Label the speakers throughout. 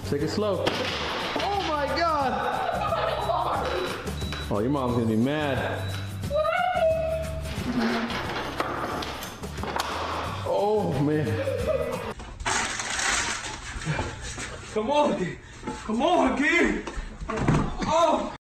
Speaker 1: Take it slow. Oh my God! Oh, your mom's gonna be mad. Oh man. Come on, come on, kid. Oh.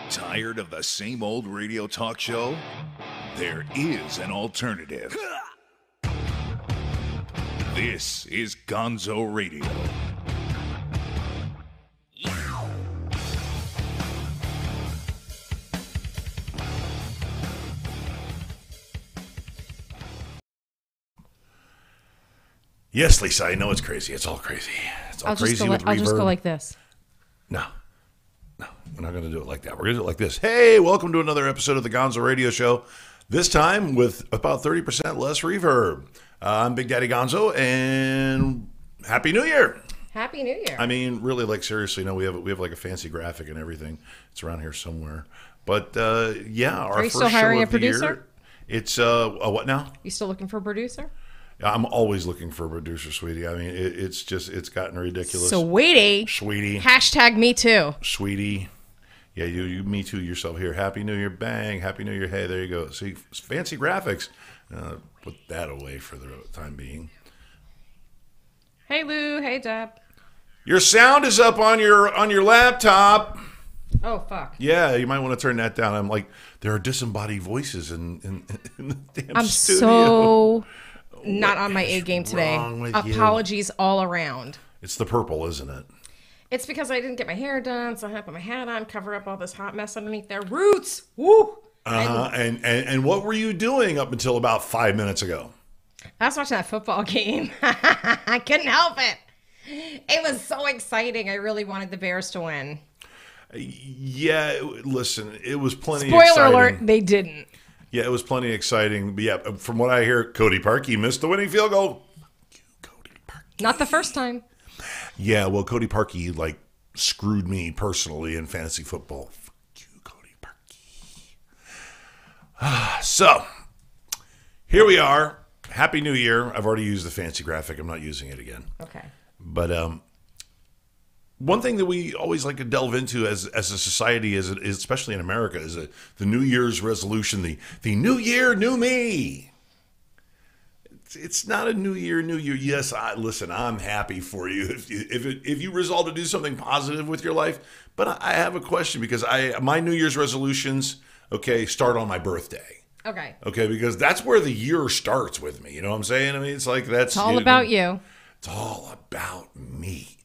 Speaker 2: Tired of the same old radio talk show? There is an alternative. This is GONZO Radio. Yes, Lisa, I know it's crazy. It's all crazy. It's all crazy with reverb.
Speaker 3: I'll just go like this.
Speaker 2: No, we're not going to do it like that. We're going to do it like this. Hey, welcome to another episode of the GONZO Radio Show. This time with about 30% less reverb. I'm Big Daddy Gonzo, and Happy New Year.
Speaker 3: Happy New Year.
Speaker 2: I mean, really, like, seriously, no, we have like a fancy graphic and everything. It's around here somewhere. But, yeah, our
Speaker 3: Are you
Speaker 2: first
Speaker 3: still hiring
Speaker 2: show
Speaker 3: a
Speaker 2: of the
Speaker 3: producer?
Speaker 2: year. It's, what now?
Speaker 3: You still looking for a producer?
Speaker 2: I'm always looking for a producer, sweetie. I mean, it's gotten ridiculous.
Speaker 3: Sweetie. Hashtag me too.
Speaker 2: Sweetie. Yeah, you me too yourself here. Happy New Year, bang. Happy New Year, hey, there you go. See, fancy graphics. Put that away for the time being.
Speaker 3: Hey, Lou. Hey, Deb.
Speaker 2: Your sound is up on your laptop.
Speaker 3: Oh, fuck.
Speaker 2: Yeah, you might want to turn that down. I'm like, there are disembodied voices in the damn
Speaker 3: I'm
Speaker 2: studio.
Speaker 3: so not on my A game today.
Speaker 2: With
Speaker 3: Apologies all around.
Speaker 2: It's the purple, isn't it?
Speaker 3: It's because I didn't get my hair done, so I had to put my hat on, cover up all this hot mess underneath their roots. Woo!
Speaker 2: And what were you doing up until about 5 minutes ago?
Speaker 3: I was watching that football game. I couldn't help it. It was so exciting. I really wanted the Bears to win.
Speaker 2: Yeah, listen, it was plenty
Speaker 3: Spoiler
Speaker 2: exciting.
Speaker 3: alert, they didn't.
Speaker 2: Yeah, it was plenty exciting. But yeah, from what I hear, Cody Parkey missed the winning field goal. Fuck you, Cody Parkey.
Speaker 3: Not the first time.
Speaker 2: Yeah, well, Cody Parkey, like, screwed me personally in fantasy football. Fuck you, Cody Parkey. So, here we are. Happy New Year. I've already used the fancy graphic. I'm not using it again.
Speaker 3: Okay.
Speaker 2: But one thing that we always like to delve into as a society, is especially in America, is the New Year's resolution, the New Year, New Me. It's not a new year, new you. Yes, listen, I'm happy for you if you resolve to do something positive with your life. But I have a question, because my New Year's resolutions, start on my birthday.
Speaker 3: Okay.
Speaker 2: Okay, because that's where the year starts with me. You know what I'm saying? I mean, it's like that's...
Speaker 3: It's all about you.
Speaker 2: It's all about me.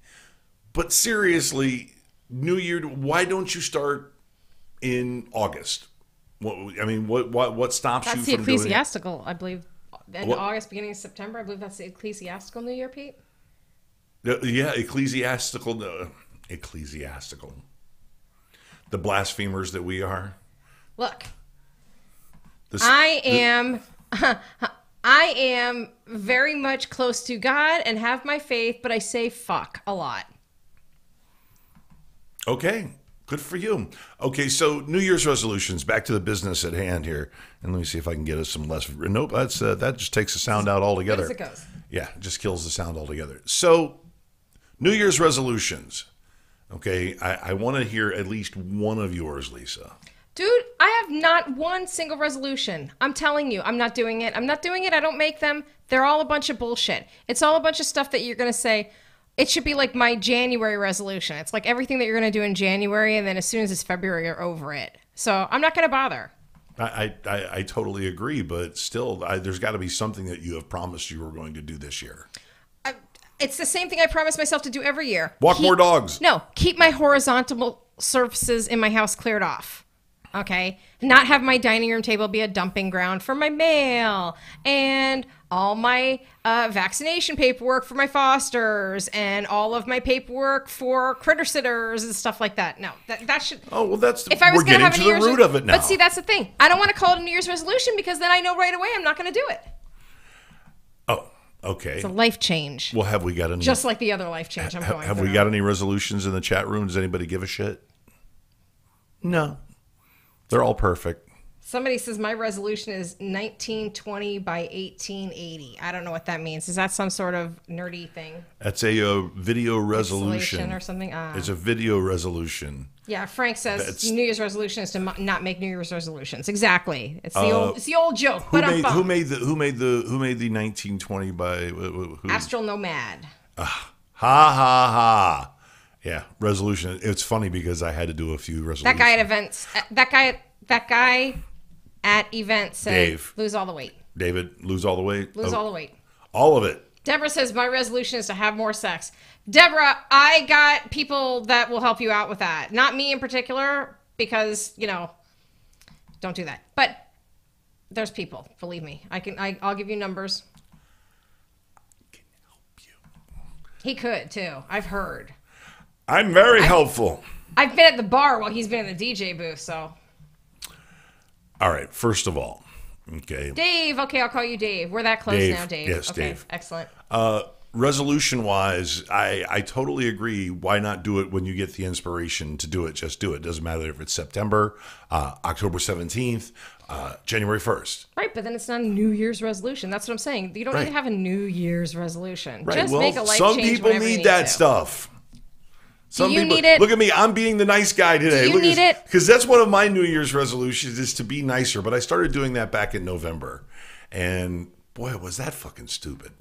Speaker 2: But seriously, New Year, why don't you start in August? What stops you from doing it?
Speaker 3: That's the ecclesiastical, I believe. In
Speaker 2: What?
Speaker 3: August, beginning of September, I believe that's the ecclesiastical New Year, Pete.
Speaker 2: Yeah, ecclesiastical. The blasphemers that we are.
Speaker 3: Look, I am very much close to God and have my faith, but I say fuck a lot.
Speaker 2: Okay, good for you. Okay, so New Year's resolutions. Back to the business at hand here, and let me see if I can get us some less. Nope, that just takes the sound out altogether.
Speaker 3: Good as it goes.
Speaker 2: Yeah, it just kills the sound altogether. So, New Year's resolutions. Okay, I want to hear at least one of yours, Lisa.
Speaker 3: Dude, I have not one single resolution. I'm telling you, I'm not doing it. I'm not doing it. I don't make them. They're all a bunch of bullshit. It's all a bunch of stuff that you're going to say. It should be like my January resolution. It's like everything that you're going to do in January, and then as soon as it's February, you're over it. So I'm not going to bother.
Speaker 2: I totally agree, but still, there's got to be something that you have promised you were going to do this year.
Speaker 3: It's the same thing I promise myself to do every year.
Speaker 2: Walk more dogs.
Speaker 3: No, keep my horizontal surfaces in my house cleared off. Okay? Not have my dining room table be a dumping ground for my mail and all my vaccination paperwork for my fosters and all of my paperwork for critter sitters and stuff like that. No, that should...
Speaker 2: Oh, well, that's...
Speaker 3: If I was
Speaker 2: we're getting
Speaker 3: have
Speaker 2: to the root of it now.
Speaker 3: But see, that's the thing. I don't want to call it a New Year's resolution because then I know right away I'm not going to do it.
Speaker 2: Oh, okay.
Speaker 3: It's a life change.
Speaker 2: Well, have we got any...
Speaker 3: Just like the other life change I'm going through.
Speaker 2: Have we got any resolutions in the chat room? Does anybody give a shit? No. They're all perfect.
Speaker 3: Somebody says my resolution is 1920 by 1880. I don't know what that means. Is that some sort of nerdy thing?
Speaker 2: That's a video resolution
Speaker 3: Or something?
Speaker 2: It's a video resolution.
Speaker 3: Yeah, Frank says New Year's resolution is to not make New Year's resolutions. Exactly. It's the old joke.
Speaker 2: Who made the 1920 by who?
Speaker 3: Astral Nomad.
Speaker 2: Ha ha ha. Yeah, resolution. It's funny because I had to do a few resolutions.
Speaker 3: That guy at events. That guy at events said,
Speaker 2: Dave.
Speaker 3: Lose all the weight.
Speaker 2: David, lose all the weight.
Speaker 3: Lose all the weight.
Speaker 2: All of it.
Speaker 3: Deborah says my resolution is to have more sex. Deborah, I got people that will help you out with that. Not me in particular, because don't do that. But there's people. Believe me, I'll give you numbers.
Speaker 2: I can help you.
Speaker 3: He could too. I've heard.
Speaker 2: I'm very helpful.
Speaker 3: I've been at the bar while he's been in the DJ booth, so.
Speaker 2: All right, first of all, okay.
Speaker 3: Dave, okay, I'll call you Dave. We're that close now, Dave.
Speaker 2: Yes,
Speaker 3: okay,
Speaker 2: Dave.
Speaker 3: Excellent.
Speaker 2: Resolution-wise, I totally agree. Why not do it when you get the inspiration to do it? Just do it. Doesn't matter if it's September, October 17th, January 1st.
Speaker 3: Right, but then it's not a New Year's resolution. That's what I'm saying. You don't need to have a New Year's resolution.
Speaker 2: Right.
Speaker 3: Just
Speaker 2: well,
Speaker 3: make a life
Speaker 2: some
Speaker 3: change
Speaker 2: people
Speaker 3: whenever you
Speaker 2: need that
Speaker 3: to.
Speaker 2: stuff. Some
Speaker 3: Do you
Speaker 2: people,
Speaker 3: need it?
Speaker 2: Look at me. I'm being the nice guy today.
Speaker 3: Do you need it?
Speaker 2: Because that's one of my New Year's resolutions is to be nicer. But I started doing that back in November. And boy, was that fucking stupid.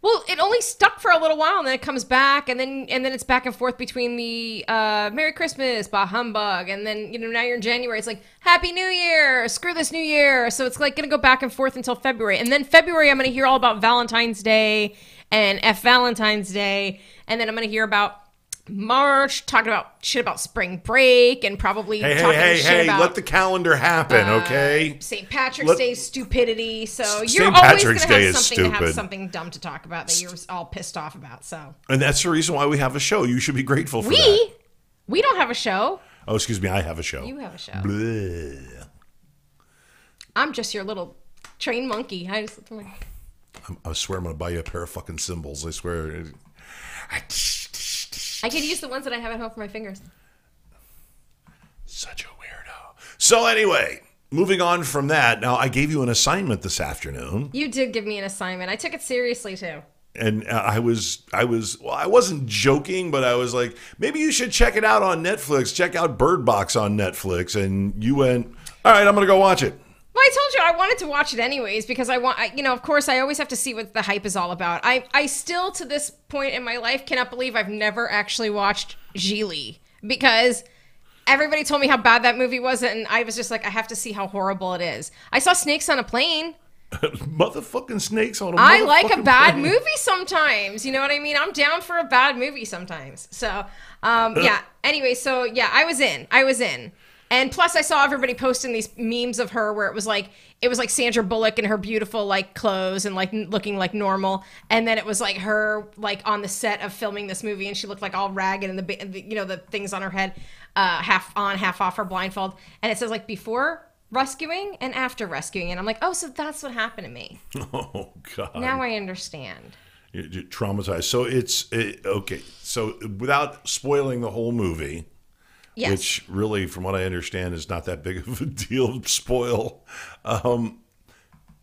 Speaker 3: Well, it only stuck for a little while, and then it comes back, and then it's back and forth between the Merry Christmas, bah humbug, and then now you're in January. It's like Happy New Year, screw this New Year. So it's like gonna go back and forth until February, and then February I'm gonna hear all about Valentine's Day and Valentine's Day, and then I'm gonna hear about March talking about shit about spring break and probably shit about
Speaker 2: let the calendar happen, okay?
Speaker 3: St. Patrick's Day stupidity. So you're
Speaker 2: St.
Speaker 3: always
Speaker 2: Patrick's
Speaker 3: going to
Speaker 2: Day
Speaker 3: have
Speaker 2: is
Speaker 3: something to have
Speaker 2: stupid.
Speaker 3: something dumb to talk about that you're all pissed off about. So
Speaker 2: And that's the reason why we have a show. You should be grateful for that.
Speaker 3: We don't have a show.
Speaker 2: Oh, excuse me, I have a show.
Speaker 3: You have a show.
Speaker 2: Bleh.
Speaker 3: I'm just your little trained monkey. I
Speaker 2: swear I'm going to buy you a pair of fucking cymbals. I swear.
Speaker 3: I could use the ones that I have at home for my fingers.
Speaker 2: Such a weirdo. So anyway, moving on from that. Now, I gave you an assignment this afternoon.
Speaker 3: You did give me an assignment. I took it seriously, too.
Speaker 2: And I wasn't joking, but I was like, maybe you should check it out on Netflix. Check out Bird Box on Netflix. And you went, all right, I'm going to go watch it.
Speaker 3: Well, I told you I wanted to watch it anyways because of course, I always have to see what the hype is all about. I still, to this point in my life, cannot believe I've never actually watched Geely because everybody told me how bad that movie was, and I was just like, I have to see how horrible it is. I saw Snakes on a Plane.
Speaker 2: Motherfucking snakes on a
Speaker 3: I like a bad
Speaker 2: plane.
Speaker 3: movie sometimes. You know what I mean? I'm down for a bad movie sometimes. So, yeah. Anyway, so yeah, I was in. And plus, I saw everybody posting these memes of her where it was like Sandra Bullock in her beautiful like clothes and like looking like normal, and then it was like her like on the set of filming this movie, and she looked like all ragged and the things on her head, half on, half off her blindfold, and it says like before rescuing and after rescuing, and I'm like, oh, so that's what happened to me.
Speaker 2: Oh God!
Speaker 3: Now I understand.
Speaker 2: You're traumatized. So okay. So without spoiling the whole movie.
Speaker 3: Yes.
Speaker 2: Which really, from what I understand, is not that big of a deal to spoil.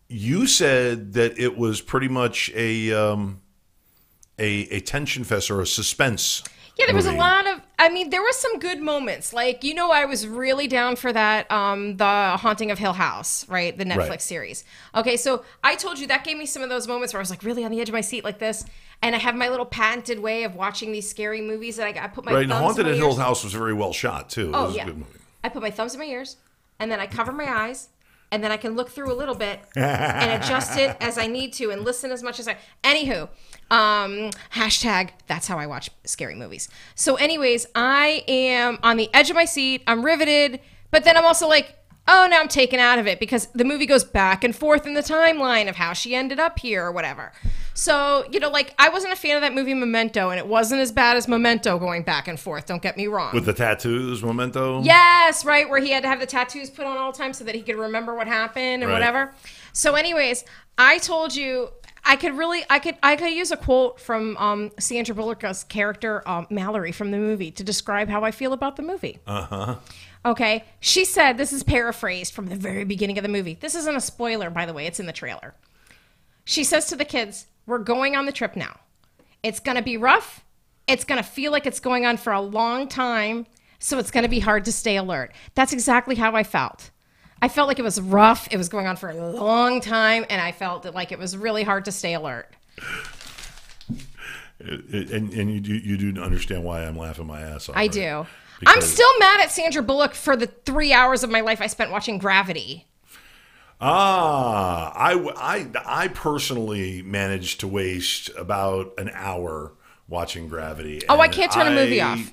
Speaker 2: You said that it was pretty much a tension fest or a suspense.
Speaker 3: Yeah, there was a
Speaker 2: movie.
Speaker 3: lot of I mean, there was some good moments. Like, I was really down for that, the Haunting of Hill House, right? The Netflix series. Okay, so I told you that gave me some of those moments where I was like really on the edge of my seat like this. And I have my little patented way of watching these scary movies that I put my thumbs in my ears.
Speaker 2: Haunted at Hill House was very well shot, too.
Speaker 3: Oh,
Speaker 2: it was
Speaker 3: yeah.
Speaker 2: a good movie.
Speaker 3: I put my thumbs in my ears, and then I cover my eyes, and then I can look through a little bit and adjust it as I need to and listen as much as I... Anywho, hashtag, that's how I watch scary movies. So anyways, I am on the edge of my seat. I'm riveted, but then I'm also like, oh, now I'm taken out of it because the movie goes back and forth in the timeline of how she ended up here or whatever. So, I wasn't a fan of that movie Memento, and it wasn't as bad as Memento going back and forth. Don't get me wrong.
Speaker 2: With the tattoos, Memento?
Speaker 3: Yes, right, where he had to have the tattoos put on all the time so that he could remember what happened and whatever. So anyways, I told you I could use a quote from Sandra Bullock's character, Mallory, from the movie to describe how I feel about the movie.
Speaker 2: Uh-huh.
Speaker 3: Okay, she said, this is paraphrased from the very beginning of the movie. This isn't a spoiler, by the way. It's in the trailer. She says to the kids, we're going on the trip now. It's going to be rough. It's going to feel like it's going on for a long time. So it's going to be hard to stay alert. That's exactly how I felt. I felt like it was rough. It was going on for a long time. And I felt like it was really hard to stay alert.
Speaker 2: And you do understand why I'm laughing my ass off.
Speaker 3: I
Speaker 2: right?
Speaker 3: do.
Speaker 2: Because
Speaker 3: I'm still mad at Sandra Bullock for the 3 hours of my life I spent watching Gravity.
Speaker 2: I personally managed to waste about an hour watching Gravity.
Speaker 3: Oh, I can't turn a movie off.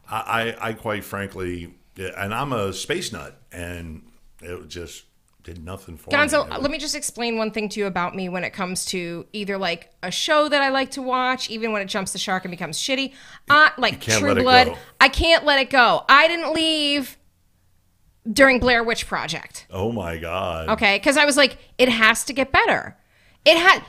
Speaker 2: I quite frankly, and I'm a space nut, and it just did nothing for me.
Speaker 3: Gonzo, let me just explain one thing to you about me when it comes to either like a show that I like to watch, even when it jumps the shark and becomes shitty, like True Blood. I can't let it go. I didn't leave during Blair Witch Project.
Speaker 2: Oh my God.
Speaker 3: Okay, because I was like, it has to get better.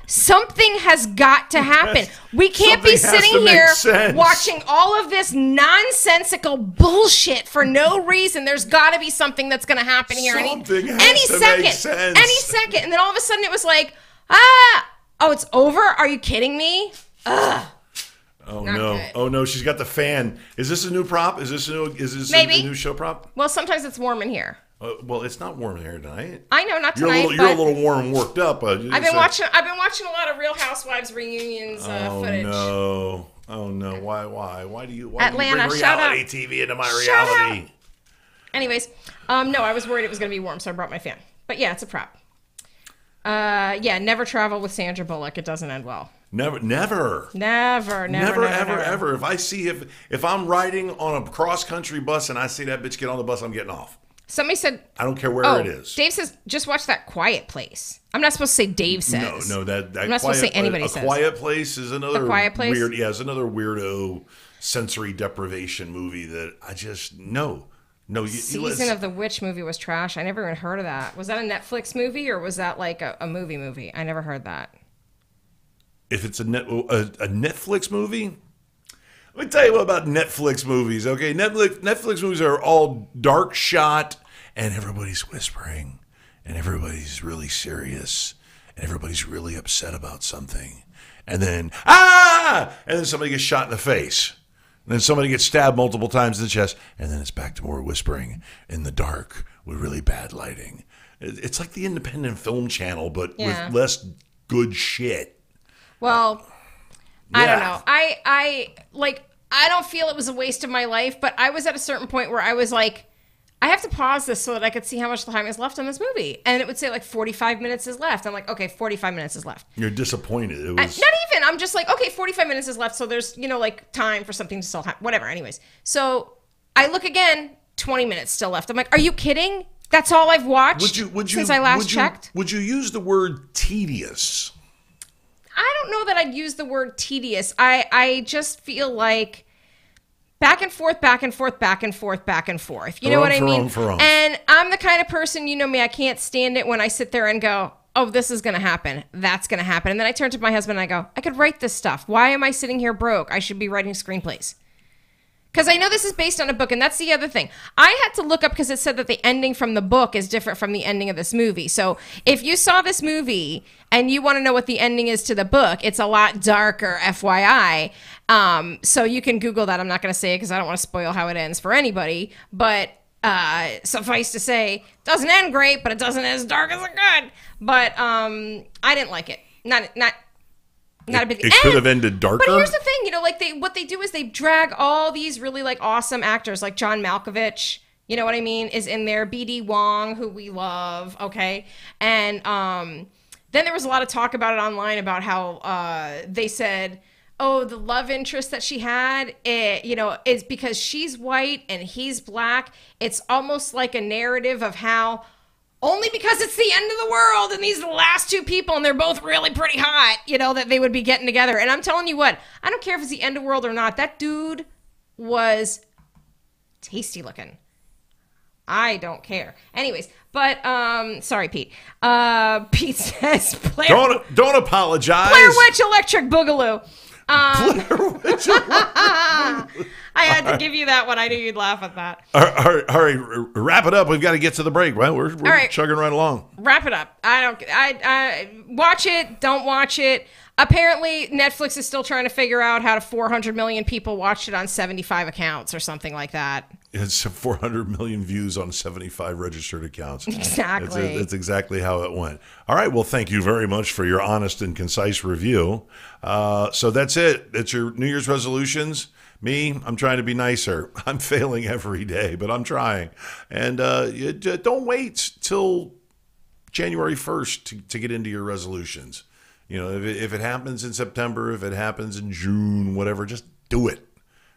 Speaker 3: Something has got to happen. We can't be sitting here watching all of this nonsensical bullshit for no reason. There's got to be something that's going to happen here any second. Any second. And then all of a sudden it was like, it's over? Are you kidding me? Ugh.
Speaker 2: Oh
Speaker 3: Not
Speaker 2: no!
Speaker 3: good.
Speaker 2: Oh no! She's got the fan. Is this a new prop? Is this a new show prop?
Speaker 3: Well, sometimes it's warm in here.
Speaker 2: Well, it's not warm in here tonight.
Speaker 3: I know, not tonight.
Speaker 2: You're a little warm and worked up.
Speaker 3: I've been watching a lot of Real Housewives reunions footage.
Speaker 2: Oh no! Why do you bring
Speaker 3: Atlanta,
Speaker 2: reality TV into my reality?
Speaker 3: Anyways, no, I was worried it was going to be warm, so I brought my fan. But yeah, it's a prop. Never travel with Sandra Bullock. It doesn't end well.
Speaker 2: Never, ever. If I'm riding on a cross country bus and I see that bitch get on the bus, I'm getting off.
Speaker 3: Somebody said,
Speaker 2: I don't care where it is.
Speaker 3: Dave says, just watch that Quiet Place. I'm not supposed to say Dave says.
Speaker 2: No, that
Speaker 3: I'm not supposed to say anybody says.
Speaker 2: A Quiet Place is another
Speaker 3: Quiet Place?
Speaker 2: weird. Yeah, it's another weirdo sensory deprivation movie that I just no.
Speaker 3: Season of the Witch movie was trash. I never even heard of that. Was that a Netflix movie or was that like a movie? I never heard that.
Speaker 2: If it's a Netflix movie, let me tell you what about Netflix movies. Okay, Netflix movies are all dark shot, and everybody's whispering, and everybody's really serious, and everybody's really upset about something, and then somebody gets shot in the face, and then somebody gets stabbed multiple times in the chest, and then it's back to more whispering in the dark with really bad lighting. It's like the independent film channel, but with less good shit.
Speaker 3: Well, I don't know. I don't feel it was a waste of my life, but I was at a certain point where I was like, I have to pause this so that I could see how much time is left on this movie. And it would say like 45 minutes is left. I'm like, okay, 45 minutes is left.
Speaker 2: You're disappointed. It was...
Speaker 3: Not even. I'm just like, okay, 45 minutes is left. So there's, like time for something to still happen. Whatever. Anyways. So I look again, 20 minutes still left. I'm like, are you kidding? That's all I've watched since I last checked?
Speaker 2: Would you use the word tedious?
Speaker 3: I don't know that I'd use the word tedious. I just feel like back and forth. You know what I mean? And I'm the kind of person, you know me, I can't stand it when I sit there and go, oh, this is going to happen. That's going to happen. And then I turn to my husband and I go, I could write this stuff. Why am I sitting here broke? I should be writing screenplays. Because I know this is based on a book, and that's the other thing. I had to look up because it said that the ending from the book is different from the ending of this movie. So if you saw this movie and you want to know what the ending is to the book, it's a lot darker, FYI. So you can Google that. I'm not going to say it because I don't want to spoil how it ends for anybody. But suffice to say, it doesn't end great, but it doesn't end as dark as it could. But I didn't like it. Not a big.
Speaker 2: It could have ended darker.
Speaker 3: But here's the thing, like what they do is they drag all these really like awesome actors, like John Malkovich. You know what I mean? Is in there. B.D. Wong, who we love. Okay, and then there was a lot of talk about it online about how they said, oh, the love interest that she had, is because she's white and he's black. It's almost like a narrative of how only because it's the end of the world and these are the last two people and they're both really pretty hot, that they would be getting together. And I'm telling you what, I don't care if it's the end of the world or not. That dude was tasty looking. I don't care. Anyways, but sorry, Pete. Pete says
Speaker 2: Don't apologize.
Speaker 3: Blair Witch Electric Boogaloo. I had to give you that one. I knew you'd laugh at that.
Speaker 2: All right, wrap it up. We've got to get to the break. Right? We're
Speaker 3: right.
Speaker 2: chugging right along.
Speaker 3: Wrap it up. I watch it. Don't watch it. Apparently, Netflix is still trying to figure out how to 400 million people watched it on 75 accounts or something like that.
Speaker 2: It's 400 million views on 75 registered accounts.
Speaker 3: Exactly.
Speaker 2: That's exactly how it went. All right. Well, thank you very much for your honest and concise review. So that's it. That's your New Year's resolutions. Me, I'm trying to be nicer. I'm failing every day, but I'm trying. And don't wait till January 1st to get into your resolutions. If it happens in September, if it happens in June, whatever, just do it.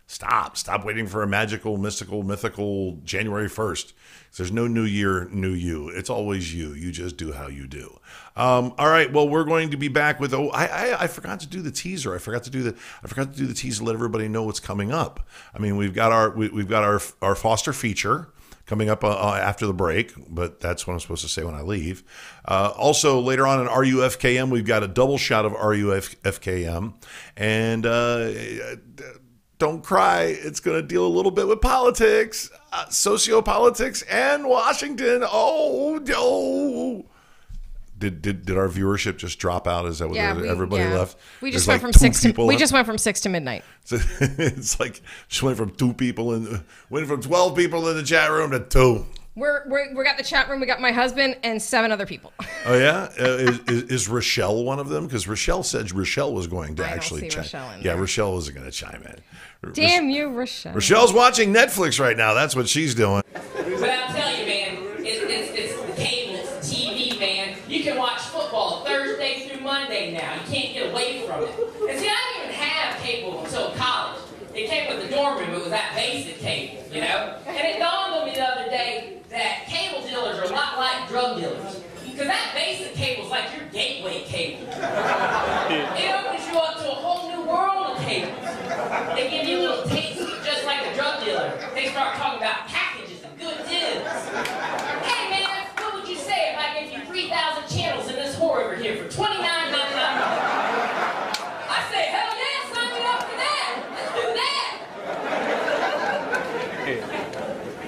Speaker 2: Stop waiting for a magical, mythical January 1st. There's no new year, new you. It's always you. You just do how you do. All right. Well, we're going to be back with. I forgot to do the teaser. I forgot to do the teaser to let everybody know what's coming up. I mean, we've got our Foster feature coming up after the break, but that's what I'm supposed to say when I leave. Also, later on in RUFKM, we've got a double shot of RUFKM, and don't cry. It's going to deal a little bit with politics, sociopolitics, and Washington. Oh, no. Did our viewership just drop out? Is that what everybody left?
Speaker 3: We just went from 6 to midnight.
Speaker 2: So it's like just went from 12 people in the chat room to 2.
Speaker 3: We got the chat room. We got my husband and 7 other people.
Speaker 2: Oh yeah, is Rochelle one of them? Because Rochelle said Rochelle was going to actually chime. Rochelle wasn't going to chime in.
Speaker 3: Damn you, Rochelle.
Speaker 2: Rochelle's watching Netflix right now. That's what she's doing.
Speaker 4: But I'll tell you, man, it's the cable, it's the TV, man. You can watch football Thursday through Monday now. You can't get away from it. And see, I didn't even have cable until college. It came with the dorm room. It was that basic cable, And it dawned on me the other day that cable dealers are a lot like drug dealers. Because that basic cable is like your gateway cable. It opens you up to a whole new world of cables. They give you a little taste, just like a drug dealer. They start talking about packages and good deals. Hey man, what would you say if I gave you 3,000 channels in this whore over here for $29.99? I say, hell yeah, sign me up for that. Let's do that.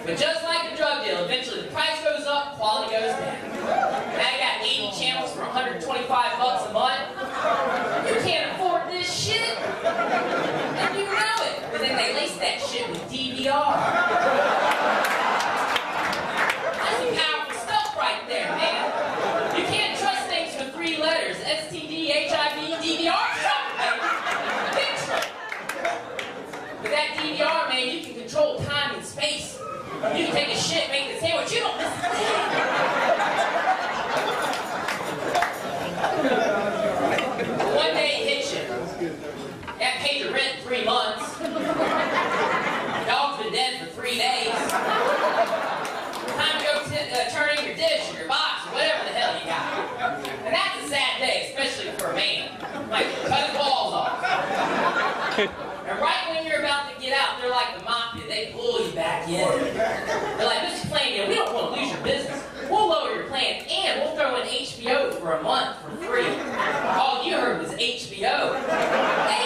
Speaker 4: But just like a drug deal, eventually the price goes up, quality goes down. Now you got 80 channels for $125 a month. You can't afford this shit. And you know it. But then they lace that shit with DVR. That's some powerful stuff right there, man. You can't trust things with 3 letters. STD, HIV, DVR. Big trouble. With that DVR, man, you can control time and space. You can take a shit, make a sandwich. You don't miss a thing. One day hits you. You haven't paid your rent in 3 months. Dog's been dead for 3 days. Time to go turn in your dish or your box or whatever the hell you got. And that's a sad day, especially for a man. Like, cut his balls off. And right when you're about to get out, they're like the mafia. They pull you back in. They're like, Mr. Plan, we don't want to lose your business. We'll lower your plan, and we'll throw in HBO for a month for free. All you heard was HBO.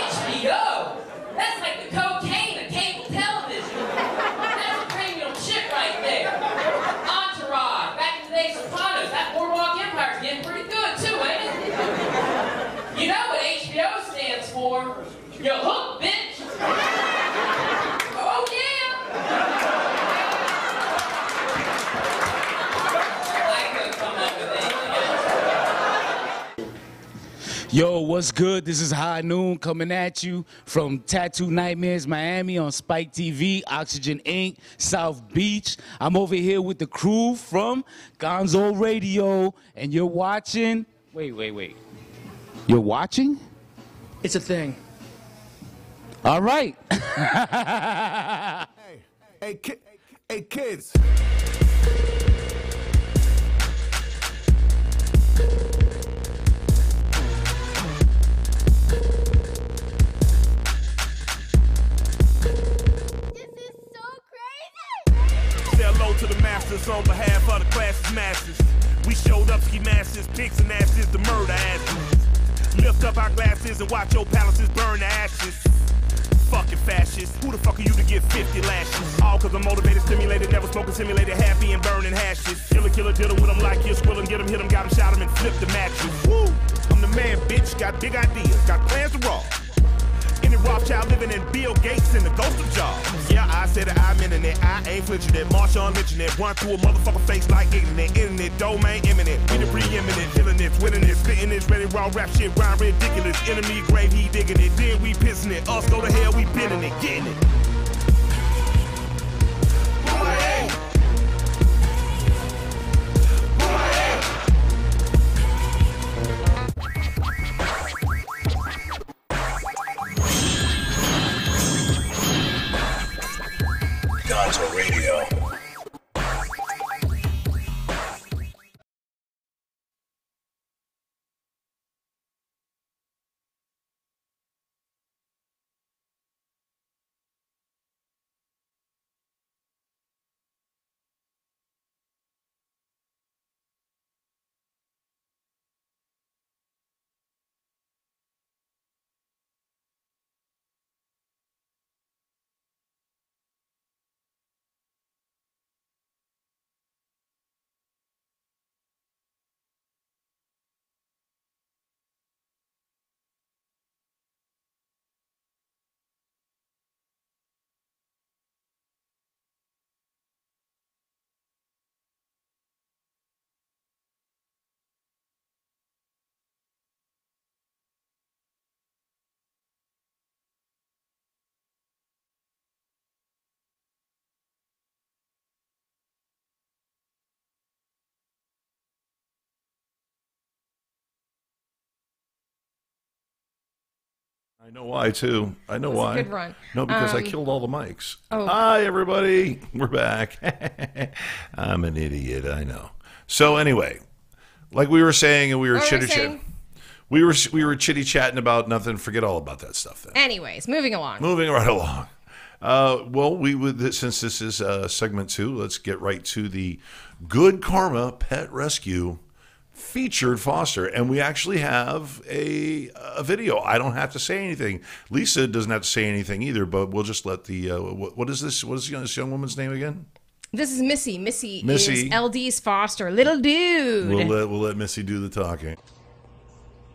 Speaker 4: HBO! That's like the cocaine of cable television. You're hooked, bitch. Oh, yeah. I couldn't come up with anything else.
Speaker 5: Yo, what's good? This is High Noon coming at you from Tattoo Nightmares Miami on Spike TV, Oxygen Inc., South Beach. I'm over here with the crew from GONZO Radio, and you're watching... Wait. You're watching?
Speaker 6: It's a thing.
Speaker 5: All right.
Speaker 7: Hey, kids. Say hello to the masters on behalf of the class's masters. We showed up ski masters, pigs and asses, the murder asses. Lift up our glasses and watch your palaces burn to ashes. Fucking fascists, who the fuck are you to get 50 lashes? All cause I'm motivated, stimulated, never smoking, simulated, happy and burning hashes. Killer, diddle with them like you're squilling, get them, hit them, got them, shot them and flip the mattress. Woo! I'm the man, bitch, got big ideas, got plans to roll. Any Rothschild living in Bill Gates and the ghost of Jaws. Yeah, I said that I'm internet, I ain't flinching it. Marshawn mentioned it, run through a motherfucker face like internet, domain imminent. We the preeminent, killing this, winning this, spitting this, ready raw rap shit, rhyme ridiculous. Enemy grave, he digging it, then we pissing it. Us go to hell, we pinning it, getting it.
Speaker 8: GONZO Radio.
Speaker 2: I know why, too. I know why.
Speaker 3: Good run.
Speaker 2: No, because I killed all the mics.
Speaker 3: Oh.
Speaker 2: Hi, everybody. We're back. I'm an idiot. I know. So anyway, like we were saying, and we were chitty-chatting. We were chitty-chatting about nothing. Forget all about that stuff then.
Speaker 3: Anyways, moving along.
Speaker 2: Moving right along. Well, we would, since this is segment 2, let's get right to the Good Karma Pet Rescue featured foster, and we actually have a video. I don't have to say anything. Lisa doesn't have to say anything either, but we'll just let the what is this? What is this young woman's name again?
Speaker 3: This is Missy. Missy is LD's foster, little dude.
Speaker 2: We'll let Missy do the talking.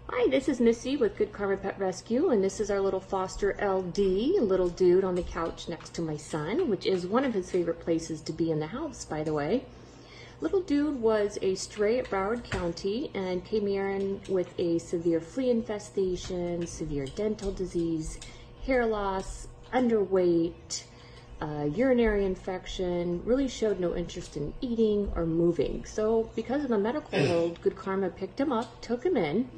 Speaker 9: Hi, this is Missy with Good Karma Pet Rescue, and this is our little foster LD, little dude on the couch next to my son, which is one of his favorite places to be in the house, by the way. Little dude was a stray at Broward County and came here with a severe flea infestation, severe dental disease, hair loss, underweight, urinary infection, really showed no interest in eating or moving. So because of the medical hold, Good Karma picked him up, took him in,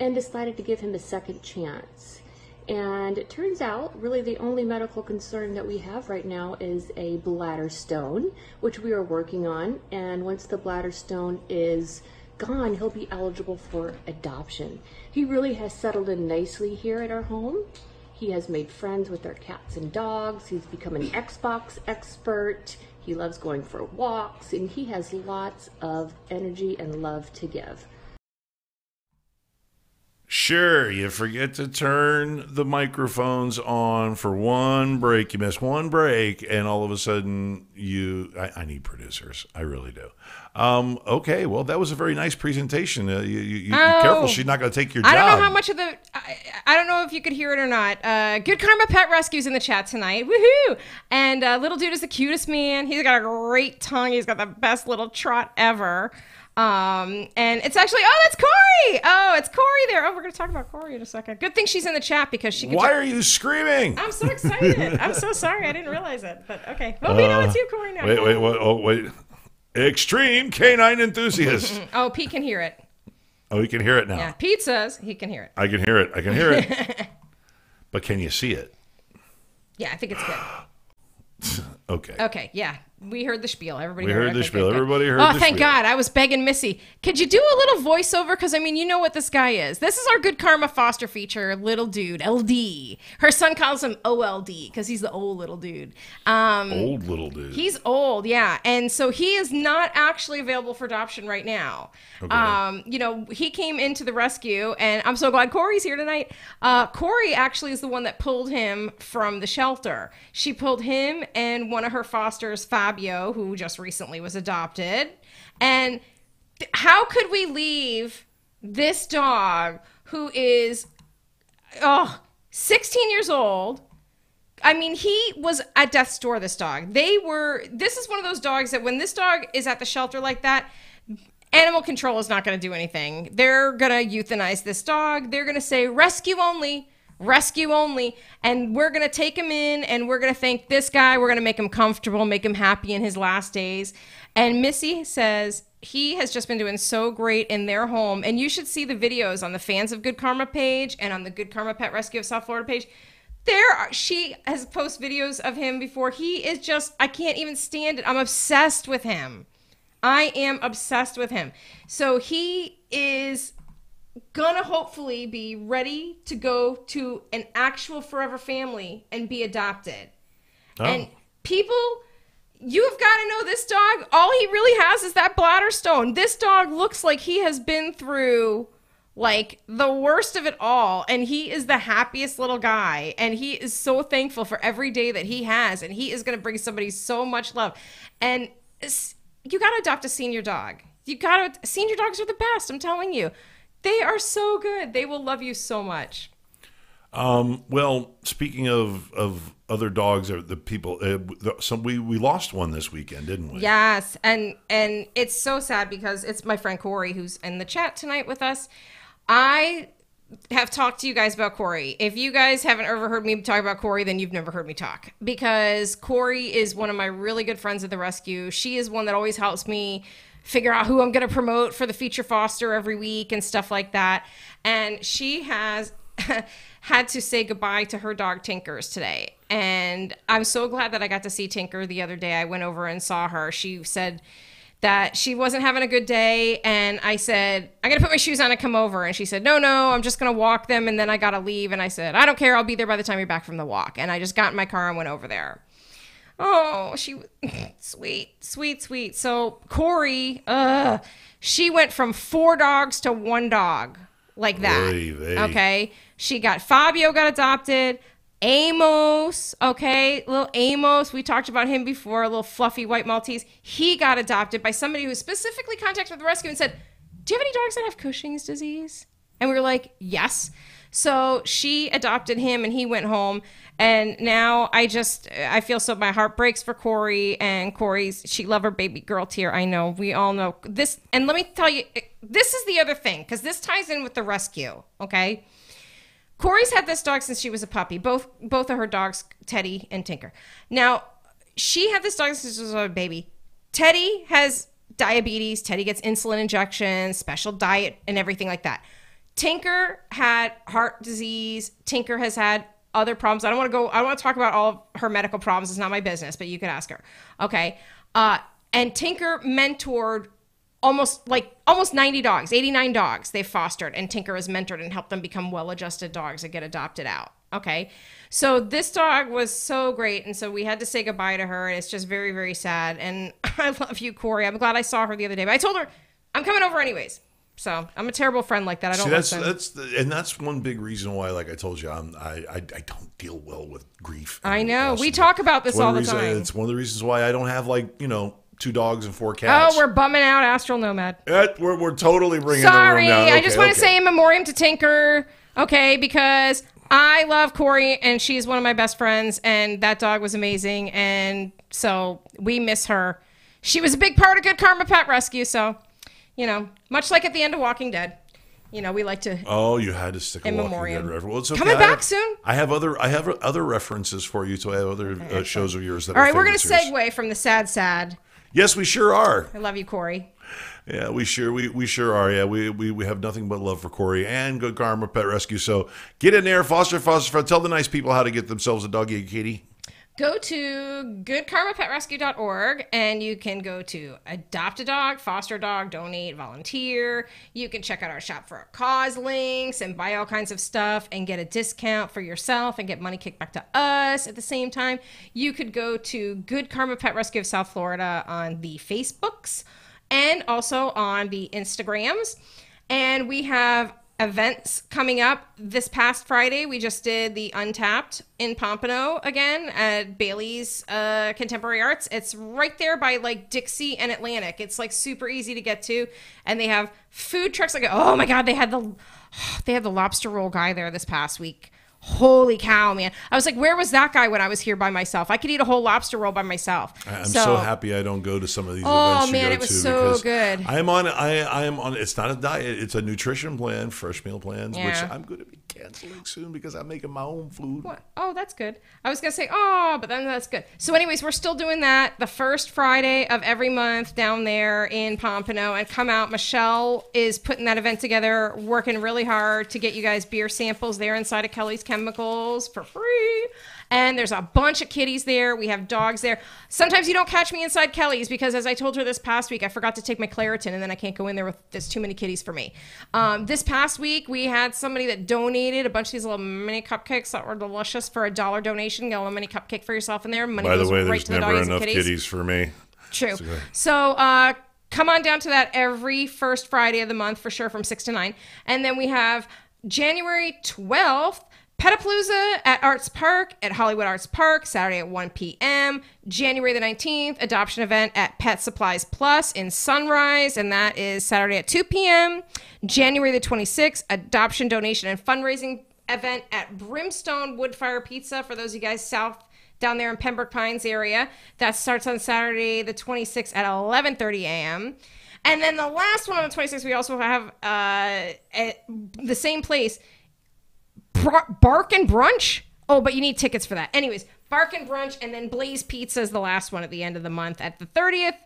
Speaker 9: and decided to give him a second chance. And it turns out, really the only medical concern that we have right now is a bladder stone, which we are working on. And once the bladder stone is gone, he'll be eligible for adoption. He really has settled in nicely here at our home. He has made friends with our cats and dogs. He's become an Xbox expert. He loves going for walks, and he has lots of energy and love to give.
Speaker 2: Sure, you forget to turn the microphones on for one break. You miss one break, and all of a sudden, I need producers. I really do. Okay, well, that was a very nice presentation. You careful, she's not going to take your job.
Speaker 3: I don't know how much of the... I don't know if you could hear it or not. Good Karma Pet Rescue's in the chat tonight. Woohoo! And little dude is the cutest man. He's got a great tongue. He's got the best little trot ever. And it's actually... Oh, that's Corey! Oh, it's Corey there. Oh, we're going to talk about Corey in a second. Good thing she's in the chat because she can...
Speaker 2: Why are you screaming?
Speaker 3: I'm so excited. I'm so sorry. I didn't realize it. But okay. Well, we know it's you, Corey, now.
Speaker 2: Wait. Extreme canine enthusiast.
Speaker 3: Oh, Pete can hear it.
Speaker 2: Oh, he can hear it now.
Speaker 3: Yeah, Pete says he can hear it.
Speaker 2: I can hear it. But can you see it?
Speaker 3: Yeah, I think it's good.
Speaker 2: Okay.
Speaker 3: Okay, yeah. We heard the spiel. Everybody
Speaker 2: heard the spiel. Everybody heard
Speaker 3: the
Speaker 2: spiel.
Speaker 3: Oh, thank God. I was begging Missy. Could you do a little voiceover? Because, I mean, you know what this guy is. This is our Good Karma foster feature, little dude, LD. Her son calls him OLD because he's the old little dude.
Speaker 2: Old little dude.
Speaker 3: He's old, yeah. And so he is not actually available for adoption right now. Okay. He came into the rescue, and I'm so glad Corey's here tonight. Corey actually is the one that pulled him from the shelter. She pulled him and one of her fosters, Fabio, who just recently was adopted. And how could we leave this dog who is 16 years old? I mean, he was at death's door, this dog. This is one of those dogs that when this dog is at the shelter like that, animal control is not going to do anything. They're going to euthanize this dog. They're going to say, rescue only. And we're going to take him in and we're going to thank this guy. We're going to make him comfortable, make him happy in his last days. And Missy says he has just been doing so great in their home. And you should see the videos on the Fans of Good Karma page and on the Good Karma Pet Rescue of South Florida page. She has posted videos of him before. He is just, I can't even stand it. I'm obsessed with him. I am obsessed with him. So he is gonna hopefully be ready to go to an actual forever family and be adopted. Oh. And people, you have got to know this dog, all he really has is that bladder stone. This dog looks like he has been through like the worst of it all, and he is the happiest little guy, and he is so thankful for every day that he has, and he is going to bring somebody so much love. And you got to adopt a senior dog. Senior dogs are the best, I'm telling you. They are so good. They will love you so much.
Speaker 2: Well, speaking of other dogs, the people, we lost one this weekend, didn't we?
Speaker 3: Yes, and it's so sad because it's my friend Corey who's in the chat tonight with us. I have talked to you guys about Corey. If you guys haven't ever heard me talk about Corey, then you've never heard me talk, because Corey is one of my really good friends at the rescue. She is one that always helps me figure out who I'm going to promote for the feature foster every week and stuff like that. And she has had to say goodbye to her dog Tinkers today. And I'm so glad that I got to see Tinker the other day. I went over and saw her. She said that she wasn't having a good day. And I said, I got to put my shoes on and come over. And she said, no, I'm just going to walk them. And then I got to leave. And I said, I don't care. I'll be there by the time you're back from the walk. And I just got in my car and went over there. Oh, she sweet. So Corey, she went from 4 dogs to 1 dog like that. Okay. Fabio got adopted. Amos, okay, little Amos, we talked about him before, a little fluffy white Maltese. He got adopted by somebody who specifically contacted the rescue and said, do you have any dogs that have Cushing's disease? And we were like, yes. So she adopted him and he went home. And now I feel so, my heart breaks for Corey, and she loved her baby girl Tear. I know, we all know this. And let me tell you, this is the other thing, because this ties in with the rescue, okay? Corey's had this dog since she was a puppy, both of her dogs, Teddy and Tinker. Now, she had this dog since she was a baby. Teddy has diabetes. Teddy gets insulin injections, special diet, and everything like that. Tinker had heart disease. Tinker has had other problems. I don't want to talk about all of her medical problems. It's not my business, but you could ask her. Okay. And Tinker mentored almost 90 dogs, 89 dogs they've fostered, and Tinker has mentored and helped them become well-adjusted dogs and get adopted out. Okay. So this dog was so great. And so we had to say goodbye to her. And it's just very, very sad. And I love you, Corey. I'm glad I saw her the other day, but I told her I'm coming over anyways. So I'm a terrible friend like that. I don't listen.
Speaker 2: That's one big reason why, like I told you, I don't deal well with grief.
Speaker 3: I know. We talk about this all the time.
Speaker 2: It's one of the reasons why I don't have 2 dogs and 4 cats.
Speaker 3: Oh, we're bumming out Astral Nomad.
Speaker 2: We're totally bringing
Speaker 3: Sorry,
Speaker 2: the room down.
Speaker 3: I just want to say in memoriam to Tinker, okay, because I love Corey and she's one of my best friends and that dog was amazing and so we miss her. She was a big part of Good Karma Pet Rescue, so, much like at the end of Walking Dead, we like to.
Speaker 2: Oh, you had to stick a Walking
Speaker 3: memoriam.
Speaker 2: Dead reference. Well, it's okay.
Speaker 3: Coming back soon.
Speaker 2: I have other references for you. So I have other shows of yours that.
Speaker 3: All right, we're going to segue from the sad.
Speaker 2: Yes, we sure are.
Speaker 3: I love you, Corey.
Speaker 2: Yeah, we sure are. Yeah, we have nothing but love for Corey and Good Karma Pet Rescue. So get in there, foster. Tell the nice people how to get themselves a doggy and kitty.
Speaker 3: Go to goodkarmapetrescue.org and you can go to adopt a dog, foster a dog, donate, volunteer. You can check out our shop for a cause links and buy all kinds of stuff and get a discount for yourself and get money kicked back to us at the same time. You could go to Good Karma Pet Rescue of South Florida on the Facebooks and also on the Instagrams. And we have events coming up. This past Friday, we just did the Untapped in Pompano again at Bailey's Contemporary Arts. It's right there by Dixie and Atlantic. It's super easy to get to, and they have food trucks. Oh my God, they had the lobster roll guy there this past week. Holy cow, man. I was like, where was that guy when I was here by myself? I could eat a whole lobster roll by myself.
Speaker 2: I'm so happy I don't go to some of these events.
Speaker 3: Oh, man, it was so good.
Speaker 2: I am on, it's not a diet, it's a nutrition plan, fresh meal plans,
Speaker 3: Yeah.
Speaker 2: which I'm going to be canceling soon because I'm making my own food.
Speaker 3: What? Oh, that's good. I was going to say, but then that's good. So anyways, we're still doing that the first Friday of every month down there in Pompano, and come out. Michelle is putting that event together, working really hard to get you guys beer samples there inside of Kelly's Chemicals for free. And there's a bunch of kitties there. We have dogs there. Sometimes you don't catch me inside Kelly's because, as I told her this past week, I forgot to take my Claritin, and then I can't go in there with there's too many kitties for me. This past week, we had somebody that donated a bunch of these little mini cupcakes that were delicious for $1 donation. Get a little mini cupcake for yourself in there. Money
Speaker 2: By the
Speaker 3: goes
Speaker 2: way,
Speaker 3: right
Speaker 2: there's
Speaker 3: to the
Speaker 2: never
Speaker 3: doggies
Speaker 2: enough
Speaker 3: and kitties.
Speaker 2: kitties for me.
Speaker 3: True. So come on down to that every first Friday of the month for sure from 6 to 9. And then we have January 12th, Petapalooza at Arts Park at Hollywood Arts Park, Saturday at 1 p.m. January the 19th, adoption event at Pet Supplies Plus in Sunrise, and that is Saturday at 2 p.m. January the 26th, adoption donation and fundraising event at Brimstone Woodfire Pizza for those of you guys south down there in Pembroke Pines area. That starts on Saturday the 26th at 11:30 a.m. And then the last one on the 26th, we also have at the same place, Bark and Brunch. Oh, but you need tickets for that. Anyways, Bark and Brunch, and then Blaze Pizza is the last one at the end of the month. At the 30th,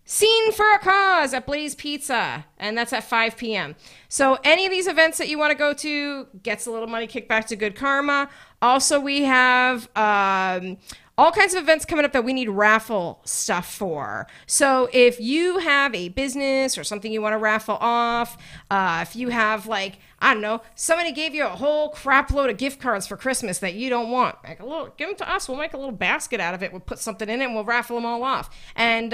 Speaker 3: Scene for a Cause at Blaze Pizza, and that's at 5 p.m. So any of these events that you want to go to gets a little money kicked back to Good Karma. Also, we have all kinds of events coming up that we need raffle stuff for. So if you have a business or something you want to raffle off, if you have I don't know, somebody gave you a whole crap load of gift cards for Christmas that you don't want, give them to us. We'll make a little basket out of it. We'll put something in it and we'll raffle them all off. And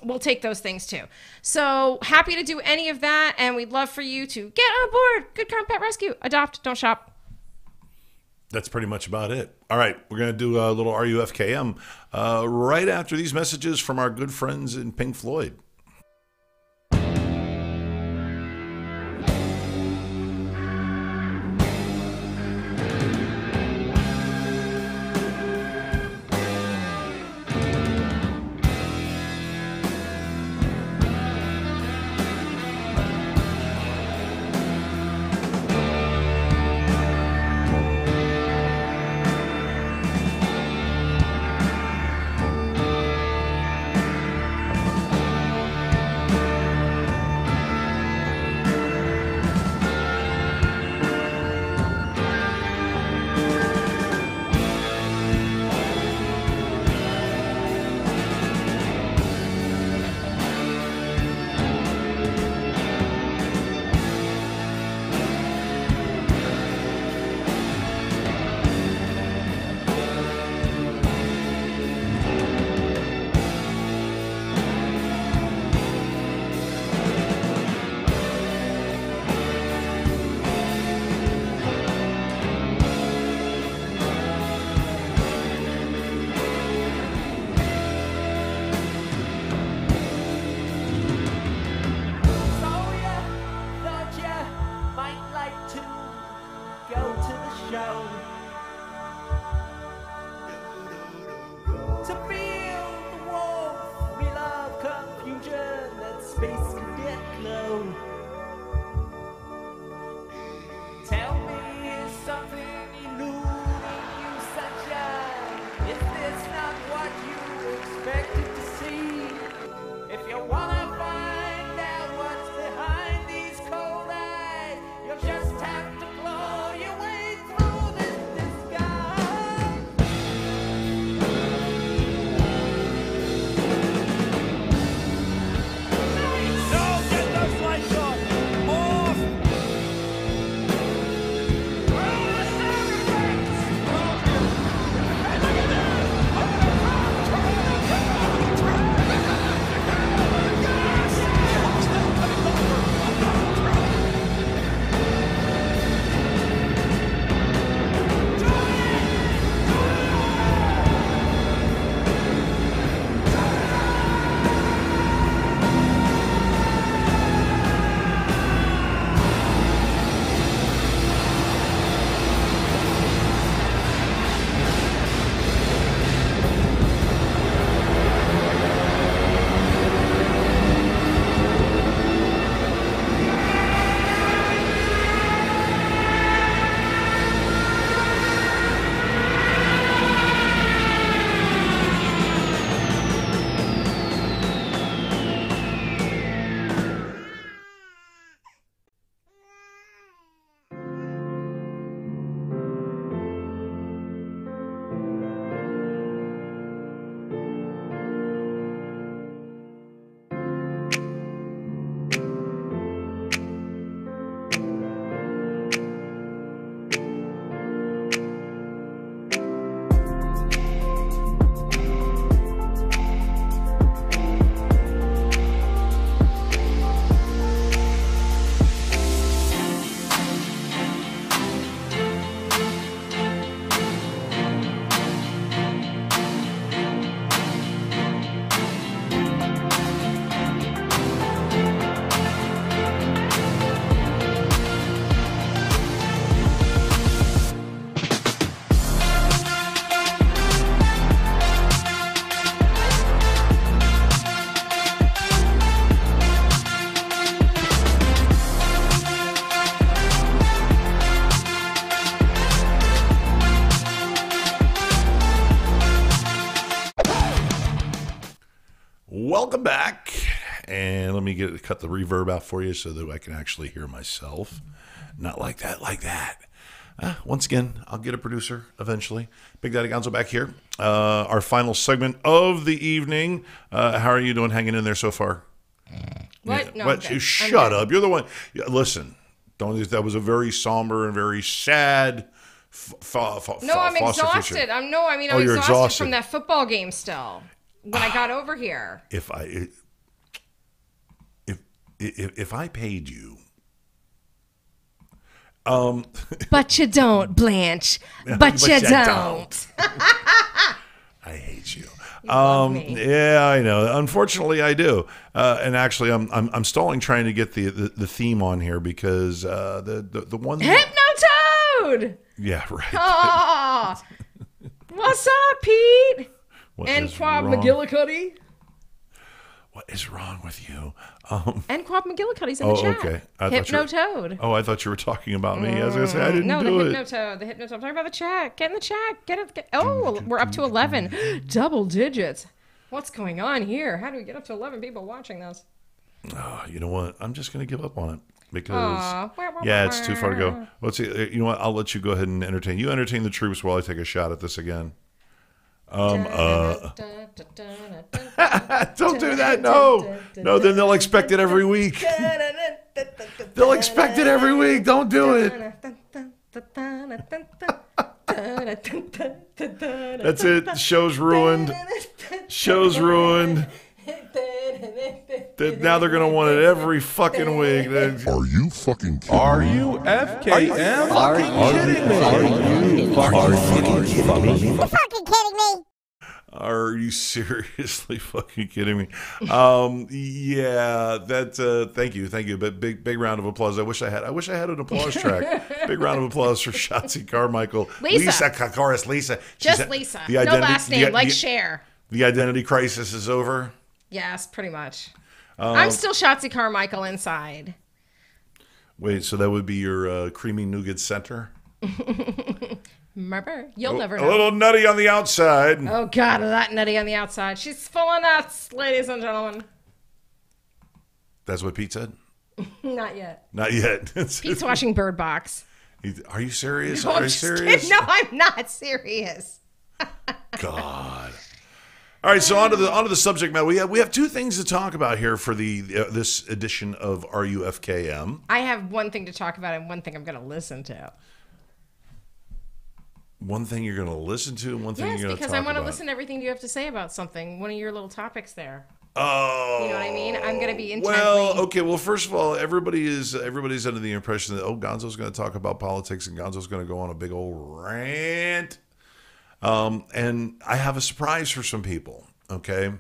Speaker 3: we'll take those things too. So happy to do any of that. And we'd love for you to get on board. Good Karma Pet Rescue. Adopt, don't shop.
Speaker 2: That's pretty much about it. All right, we're going to do a little RUFKM right after these messages from our good friends in Pink Floyd.
Speaker 6: to build the warmth, we love confusion, that space can get close. Tell me, is something eluding you, sunshine? Is this not what you expected to see? If you wanna find out what's behind these cold eyes, you'll just have to claw your way through this disguise. No, get those lights off! Off!
Speaker 2: Welcome back. And let me cut the reverb out for you so that I can actually hear myself. Not like that, like that. Once again, I'll get a producer eventually. Big Daddy Gonzo back here. Our final segment of the evening. How are you doing hanging in there so far?
Speaker 3: What?
Speaker 2: Yeah.
Speaker 3: No,
Speaker 2: What?
Speaker 3: I'm good.
Speaker 2: Shut up. You're the one. Listen, that was a very somber and very sad
Speaker 3: No, I'm
Speaker 2: foster
Speaker 3: exhausted.
Speaker 2: picture.
Speaker 3: I'm
Speaker 2: you're
Speaker 3: exhausted from that football game still. When I got over here.
Speaker 2: If I paid you,
Speaker 3: but you don't, Blanche. But you don't.
Speaker 2: I hate you.
Speaker 3: Love me.
Speaker 2: Yeah, I know. Unfortunately, I do. And actually, I'm stalling trying to get the theme on here because the one
Speaker 3: Hypnotoad.
Speaker 2: Yeah, right.
Speaker 3: Oh, what's up, Pete?
Speaker 2: What
Speaker 3: And
Speaker 2: is
Speaker 3: Quab
Speaker 2: wrong?
Speaker 3: McGillicuddy.
Speaker 2: What is wrong with you?
Speaker 3: And Quab McGillicuddy's in the chat.
Speaker 2: Okay.
Speaker 3: Hypnotoad.
Speaker 2: I thought you were talking about me. I was going to say I didn't
Speaker 3: No,
Speaker 2: do it.
Speaker 3: The Hypnotoad. I'm talking about the chat. Get in the chat. Oh, we're up to 11. Double digits. What's going on here? How do we get up to 11 people watching this?
Speaker 2: Oh, you know what? I'm just going to give up on it because, yeah, it's too far to go. Let's see. You know what? I'll let you go ahead and entertain. You entertain the troops while I take a shot at this again. Don't do that. No, then they'll expect it every week. They'll expect it every week. Don't do it. That's it. Show's ruined. Show's ruined. Now they're going to want it every fucking week.
Speaker 10: Are you fucking kidding me?
Speaker 1: Are you FKM? Are you
Speaker 11: fucking kidding me?
Speaker 2: Are you seriously fucking kidding me? Yeah, that. Thank you. But big round of applause. I wish I had an applause track. Big round of applause for Shotzi Carmichael, Lisa Kakaris, Lisa.
Speaker 3: Just Lisa. No last name, like Cher.
Speaker 2: The identity crisis is over.
Speaker 3: Yes, pretty much. I'm still Shotzi Carmichael inside.
Speaker 2: Wait, so that would be your creamy nougat center?
Speaker 3: Remember? You'll never know.
Speaker 2: A little nutty on the outside.
Speaker 3: Oh, God, that nutty on the outside. She's full of nuts, ladies and gentlemen.
Speaker 2: That's what Pete said?
Speaker 3: Not yet.
Speaker 2: Not yet.
Speaker 3: Pete's watching Bird Box.
Speaker 2: Are you serious?
Speaker 3: No,
Speaker 2: Are
Speaker 3: I'm
Speaker 2: you
Speaker 3: just
Speaker 2: serious?
Speaker 3: kidding. No, I'm not serious.
Speaker 2: God. All right, so onto the subject matter. We have two things to talk about here for this edition of RUFKM.
Speaker 3: I have one thing to talk about and one thing I'm going to listen to.
Speaker 2: One thing you're going to listen to and one thing you're going to talk about.
Speaker 3: Yes, because I want to listen to everything you have to say about something. One of your little topics there.
Speaker 2: Oh.
Speaker 3: You know what I mean? I'm going to be intently...
Speaker 2: Well, okay. Well, first of all, everybody's under the impression that, Gonzo's going to talk about politics and Gonzo's going to go on a big old rant. And I have a surprise for some people, okay?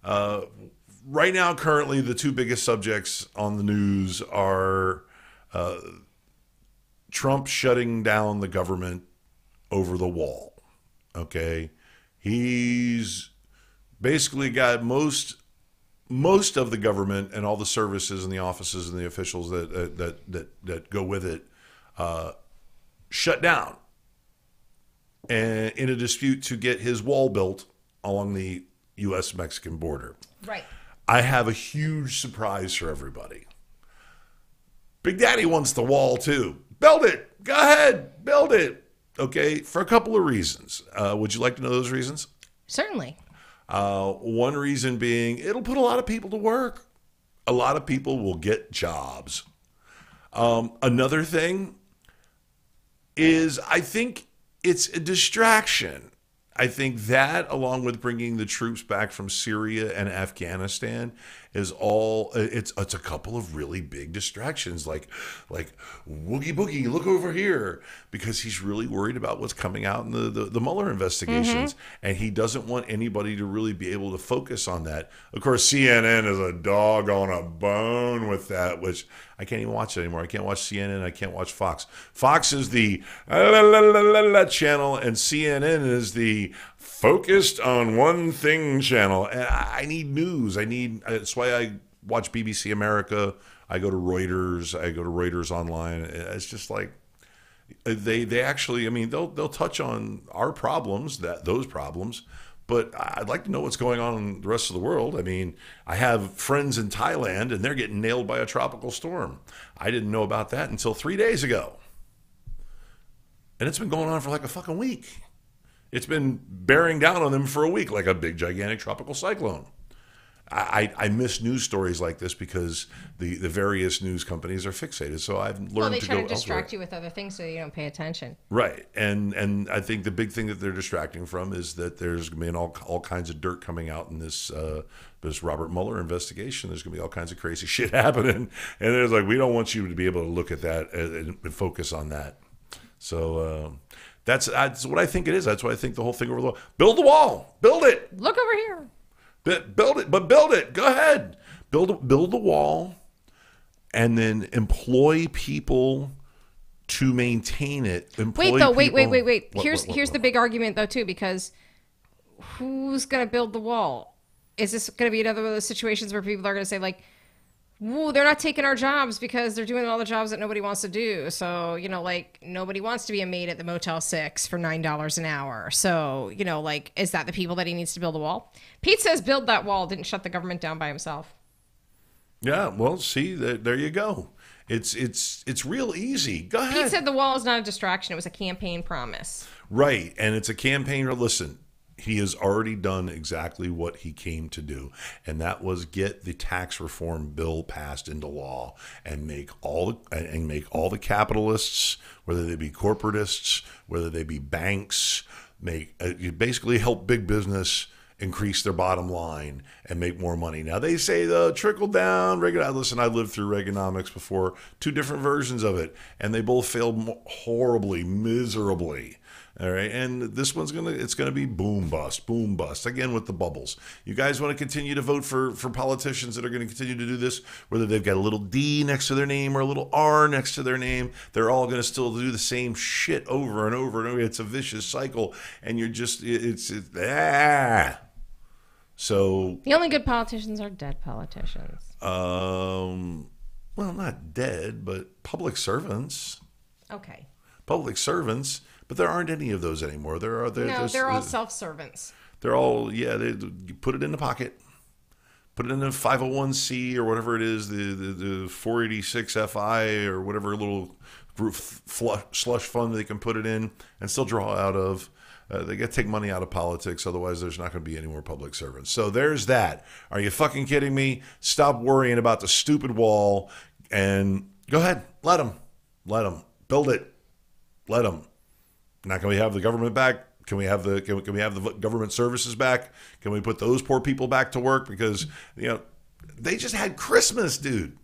Speaker 2: Right now, currently, the two biggest subjects on the news are Trump shutting down the government over the wall, okay? He's basically got most of the government and all the services and the offices and the officials that go with it shut down. And in a dispute to get his wall built along the U.S.-Mexican border.
Speaker 3: Right.
Speaker 2: I have a huge surprise for everybody. Big Daddy wants the wall too. Build it. Go ahead. Build it. Okay, for a couple of reasons. Would you like to know those reasons?
Speaker 3: Certainly.
Speaker 2: One reason being it'll put a lot of people to work. A lot of people will get jobs. Another thing is I think it's a distraction. I think that, along with bringing the troops back from Syria and Afghanistan, is all. It's a couple of really big distractions, like Woogie Boogie, look over here, because he's really worried about what's coming out in the Mueller investigations, and he doesn't want anybody to really be able to focus on that. Of course, CNN is a dog on a bone with that, which I can't even watch it anymore. I can't watch CNN. I can't watch Fox. Fox is the channel, and CNN is the focused on one thing channel. And I need news. That's why I watch BBC America. I go to Reuters. I go to Reuters online. It's just like they actually. I mean, they'll touch on our problems, those problems. But I'd like to know what's going on in the rest of the world. I mean, I have friends in Thailand, and they're getting nailed by a tropical storm. I didn't know about that until 3 days ago. And it's been going on for like a fucking week. It's been bearing down on them for a week like a big, gigantic tropical cyclone. I miss news stories like this because the various news companies are fixated. So I've learned to go elsewhere.
Speaker 3: Well, they try to distract you with other things so you don't pay attention.
Speaker 2: Right. And I think the big thing that they're distracting from is that there's going to be all kinds of dirt coming out in this Robert Mueller investigation. There's going to be all kinds of crazy shit happening. And there's like, we don't want you to be able to look at that and focus on that. So that's what I think it is. That's what I think the whole thing over the wall. Build the wall. Build it.
Speaker 3: Look over here.
Speaker 2: Build it, but build it. Go ahead. Build the wall, and then employ people to maintain it. Wait.
Speaker 3: Here's the big argument though too, because who's gonna build the wall? Is this gonna be another one of those situations where people are gonna say like, "Whoa, they're not taking our jobs because they're doing all the jobs that nobody wants to do." So, like nobody wants to be a maid at the Motel 6 for $9 an hour. So, like, is that the people that he needs to build a wall? Pete says build that wall, didn't shut the government down by himself.
Speaker 2: Yeah, well, see, there you go. It's real easy. Go ahead.
Speaker 3: Pete said the wall is not a distraction. It was a campaign promise.
Speaker 2: Right, and it's a campaign. Listen, he has already done exactly what he came to do, and that was get the tax reform bill passed into law and make all the capitalists, whether they be corporatists, whether they be banks, basically help big business increase their bottom line and make more money. Now they say the trickle down listen, I lived through Reaganomics before, two different versions of it, and they both failed horribly, miserably. All right, and this one's it's gonna be boom bust again with the bubbles. You guys want to continue to vote for politicians that are going to continue to do this, whether they've got a little D next to their name or a little R next to their name, they're all going to still do the same shit over and over and over. It's a vicious cycle, and you're just So
Speaker 3: the only good politicians are dead politicians.
Speaker 2: Well, not dead, but public servants.
Speaker 3: Okay.
Speaker 2: Public servants. But there aren't any of those anymore.
Speaker 3: They're all self-servants.
Speaker 2: They're all, you put it in the pocket, put it in a 501c or whatever it is, the 486 FI or whatever little group slush fund they can put it in and still draw out of. They got to take money out of politics, otherwise there's not going to be any more public servants. So there's that. Are you fucking kidding me? Stop worrying about the stupid wall and go ahead, let them build it, let them. Now, can we have the government back? Can we have the government services back? Can we put those poor people back to work? Because they just had Christmas, dude.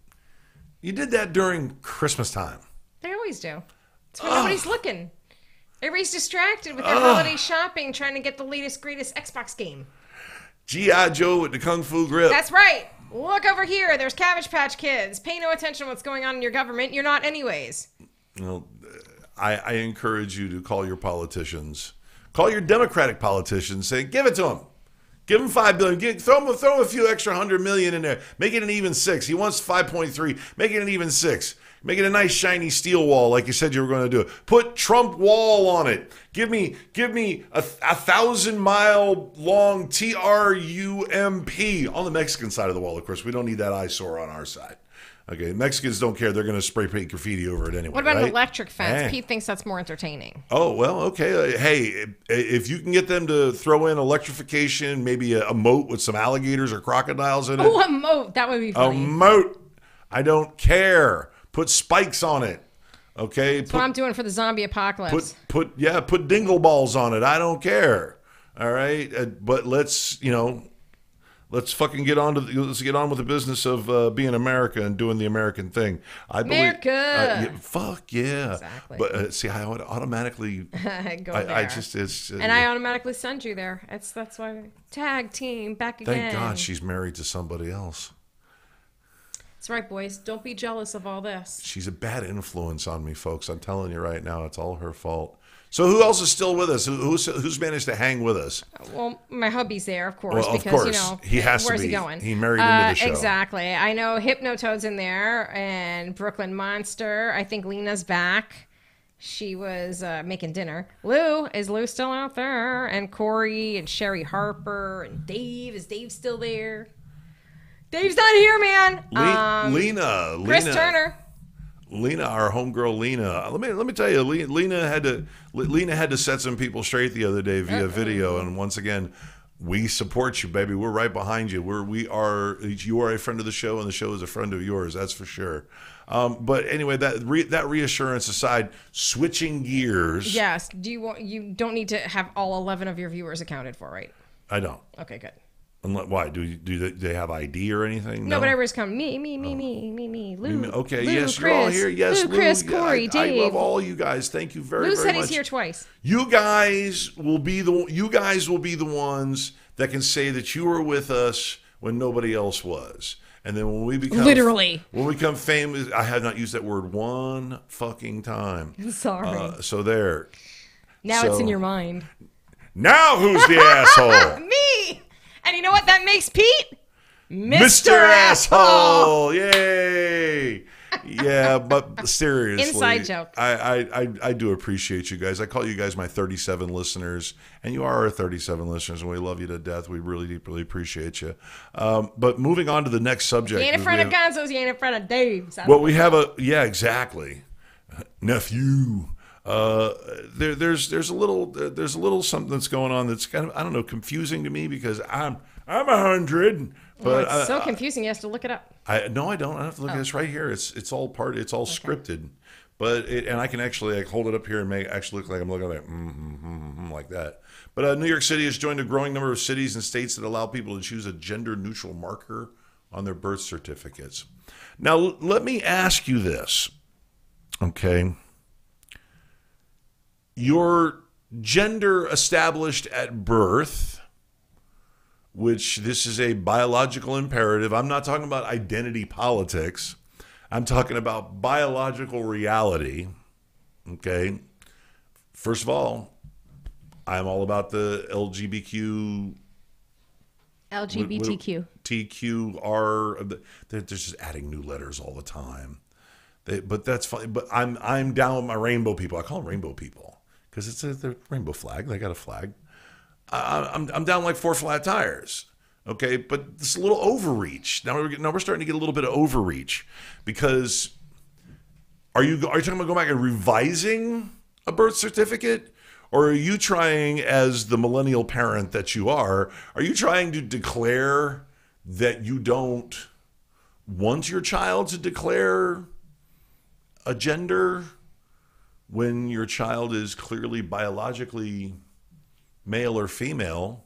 Speaker 2: You did that during Christmas time.
Speaker 3: They always do. It's when nobody's looking. Everybody's distracted with their holiday shopping, trying to get the latest, greatest Xbox game.
Speaker 2: G.I. Joe with the Kung Fu grip.
Speaker 3: That's right. Look over here. There's Cabbage Patch Kids. Pay no attention to what's going on in your government. You're not anyways.
Speaker 2: I encourage you to call your politicians. Call your Democratic politicians. Say, give it to them. Give him $5 billion. Throw him a few extra $100 million in there. Make it an even 6. He wants 5.3. Make it an even 6. Make it a nice shiny steel wall like you said you were going to do. Put Trump wall on it. Give me a 1,000-mile long TRUMP on the Mexican side of the wall. Of course, we don't need that eyesore on our side. Okay, Mexicans don't care. They're going to spray paint graffiti over it anyway.
Speaker 3: What about
Speaker 2: right?
Speaker 3: an electric fence? Pete thinks that's more entertaining.
Speaker 2: Oh, well, okay. Hey, if you can get them to throw in electrification, maybe a moat with some alligators or crocodiles in it.
Speaker 3: Oh, a moat. That would be funny.
Speaker 2: A moat. I don't care. Put spikes on it. Okay?
Speaker 3: That's what I'm doing for the zombie apocalypse.
Speaker 2: Put dingle balls on it. I don't care. All right? But let's fucking let's get on with the business of being America and doing the American thing.
Speaker 3: America.
Speaker 2: Fuck yeah.
Speaker 3: Exactly.
Speaker 2: But see, I would automatically
Speaker 3: go there.
Speaker 2: I just
Speaker 3: I automatically send you there. That's why tag team back again.
Speaker 2: Thank God she's married to somebody else.
Speaker 3: That's right, boys. Don't be jealous of all this.
Speaker 2: She's a bad influence on me, folks. I'm telling you right now, it's all her fault. So who else is still with us? Who's managed to hang with us?
Speaker 3: Well, my hubby's there, of course.
Speaker 2: Well, of
Speaker 3: because,
Speaker 2: course. He has to be.
Speaker 3: Where's he going?
Speaker 2: He married into the show.
Speaker 3: Exactly. I know Hypnotoad's in there and Brooklyn Monster. I think Lena's back. She was making dinner. Is Lou still out there? And Corey and Sherry Harper and Dave. Is Dave still there? Dave's not here, man.
Speaker 2: Lena.
Speaker 3: Chris Turner.
Speaker 2: Lena, our homegirl Lena. Let me tell you, Lena had to set some people straight the other day via video. And once again, we support you, baby. We're right behind you. You are a friend of the show, and the show is a friend of yours. That's for sure. But anyway, that reassurance aside, switching gears.
Speaker 3: Yes. You don't need to have all 11 of your viewers accounted for, right?
Speaker 2: I don't.
Speaker 3: Okay, good.
Speaker 2: Why? Do they have ID or anything?
Speaker 3: No, but everybody's coming. Me. Lou.
Speaker 2: Okay,
Speaker 3: Lou,
Speaker 2: yes,
Speaker 3: Chris,
Speaker 2: you're all here. Yes,
Speaker 3: Lou, Chris,
Speaker 2: Lou,
Speaker 3: Corey, Dave.
Speaker 2: I love all you guys. Thank you very,
Speaker 3: Lou
Speaker 2: very much.
Speaker 3: said he's here twice.
Speaker 2: You guys will be the ones that can say that you were with us when nobody else was. And then when we become famous, I have not used that word one fucking time.
Speaker 3: Sorry.
Speaker 2: So there.
Speaker 3: Now it's in your mind.
Speaker 2: Now who's the asshole?
Speaker 3: Me. And you know what that makes Pete?
Speaker 2: Mr. Asshole! Yay! Yeah, but seriously,
Speaker 3: inside joke.
Speaker 2: I do appreciate you guys. I call you guys my 37 listeners, and you are our 37 listeners, and we love you to death. We really deeply appreciate you. But moving on to the next subject.
Speaker 3: You ain't in front of Gonzo's, you ain't in front of Dave's.
Speaker 2: Well, we have exactly, nephew. There's a little something that's going on that's kind of, I don't know, confusing to me because I'm 100, but
Speaker 3: it's so confusing. You have to look it up.
Speaker 2: No, I don't. I have to look at this right here. It's all scripted, but and I can actually hold it up here and make actually look like I'm looking at like that. But New York City has joined a growing number of cities and states that allow people to choose a gender-neutral marker on their birth certificates. Now, let me ask you this, okay? Your gender established at birth, which this is a biological imperative. I'm not talking about identity politics. I'm talking about biological reality. Okay. First of all, I'm all about the LGBTQ. TQR. They're just adding new letters all the time. But that's fine. But I'm down with my rainbow people. I call them rainbow people because it's the rainbow flag. They got a flag. I'm down like 4 flat tires. Okay, but it's a little overreach. Now we're starting to get a little bit of overreach because are you talking about going back and revising a birth certificate? Or are you trying, as the millennial parent that you are you trying to declare that you don't want your child to declare a gender when your child is clearly biologically male or female?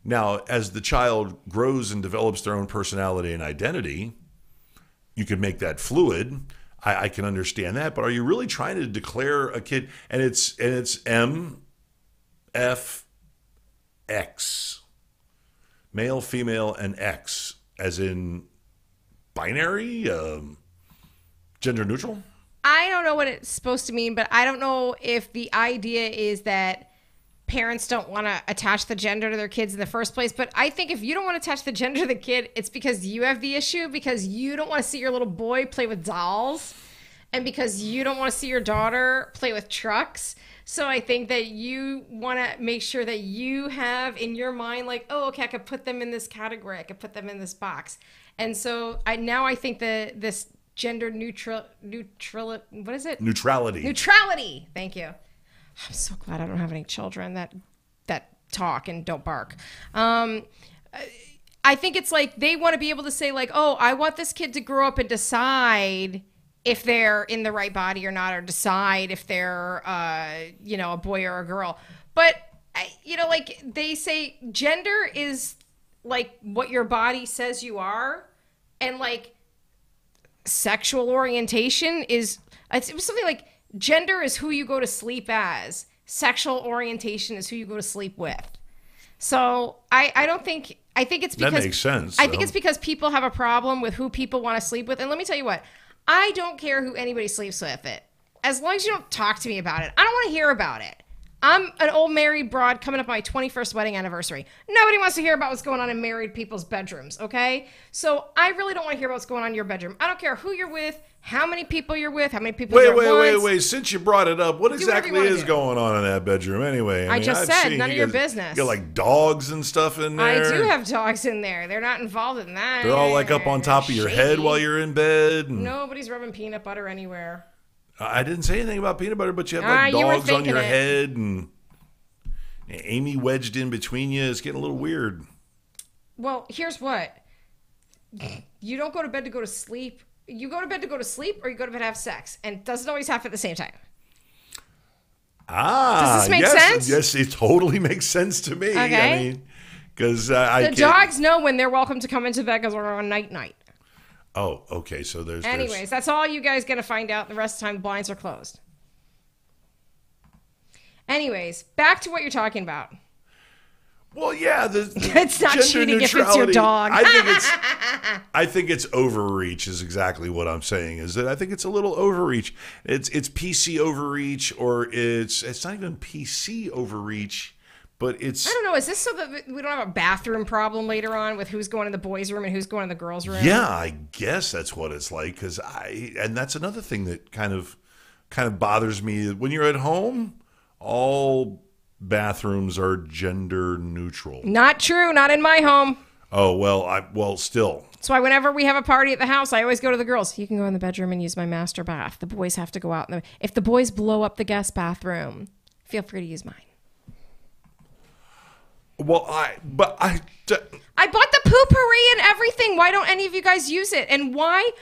Speaker 2: Now, as the child grows and develops their own personality and identity, you can make that fluid. I can understand that, but are you really trying to declare a kid? And it's M, F, X, male, female, and X, as in binary, gender neutral?
Speaker 3: I don't know what it's supposed to mean, but I don't know if the idea is that parents don't want to attach the gender to their kids in the first place. But I think if you don't want to attach the gender to the kid, it's because you have the issue, because you don't want to see your little boy play with dolls, and because you don't want to see your daughter play with trucks. So I think that you want to make sure that you have in your mind, like, oh, okay, I could put them in this category. I could put them in this box. And so I think that this gender neutral, what is it? Neutrality. Thank you. I'm so glad I don't have any children that talk and don't bark. I think it's like they want to be able to say, like, oh, I want this kid to grow up and decide if they're in the right body or not, or decide if they're, a boy or a girl. But, like they say gender is like what your body says you are. And like sexual orientation it was something like gender is who you go to sleep as. Sexual orientation is who you go to sleep with. So I think it's because
Speaker 2: that makes sense.
Speaker 3: I think it's because people have a problem with who people want to sleep with. And let me tell you what, I don't care who anybody sleeps with it. As long as you don't talk to me about it. I don't want to hear about it. I'm an old married broad coming up on my 21st wedding anniversary. Nobody wants to hear about what's going on in married people's bedrooms, okay? So I really don't want to hear about what's going on in your bedroom. I don't care who you're with, how many people you're with, how many people you're with.
Speaker 2: Wait. Since you brought it up, what exactly is going on in that bedroom anyway?
Speaker 3: I just said, none of your business.
Speaker 2: You got like dogs and stuff in there?
Speaker 3: I do have dogs in there. They're not involved in that.
Speaker 2: They're all like up on top of your head while you're in bed?
Speaker 3: Nobody's rubbing peanut butter anywhere.
Speaker 2: I didn't say anything about peanut butter, but you have like dogs on your head and Amy wedged in between you. It's getting a little weird.
Speaker 3: Well, here's what. You don't go to bed to go to sleep. You go to bed to go to sleep, or you go to bed to have sex. And it doesn't always happen at the same time. Does this make sense?
Speaker 2: Yes, it totally makes sense to me.
Speaker 3: Okay.
Speaker 2: I mean, because
Speaker 3: the dogs know when they're welcome to come into bed because we're on night.
Speaker 2: Oh, okay. So there's.
Speaker 3: Anyways, that's all you guys gonna find out. The rest of the time, the blinds are closed. Anyways, back to what you're talking about.
Speaker 2: Well, yeah,
Speaker 3: it's not cheating if it's your dog.
Speaker 2: I think it's overreach is exactly what I'm saying. Is that I think it's a little overreach. It's PC overreach, or it's not even PC overreach, but it's.
Speaker 3: I don't know. Is this so that we don't have a bathroom problem later on with who's going in the boys' room and who's going in the girls' room?
Speaker 2: Yeah, I guess that's what it's like. And that's another thing that kind of bothers me when you're at home. All bathrooms are gender neutral. Not true. Not in my home. Oh, well, still. That's why whenever we have a party at the house, I always go to the girls. You can go in the bedroom and use my master bath. The boys have to go out. If the boys blow up the guest bathroom, feel free to use mine. Well, I bought the poopery and everything. Why don't any of you guys use it? And why?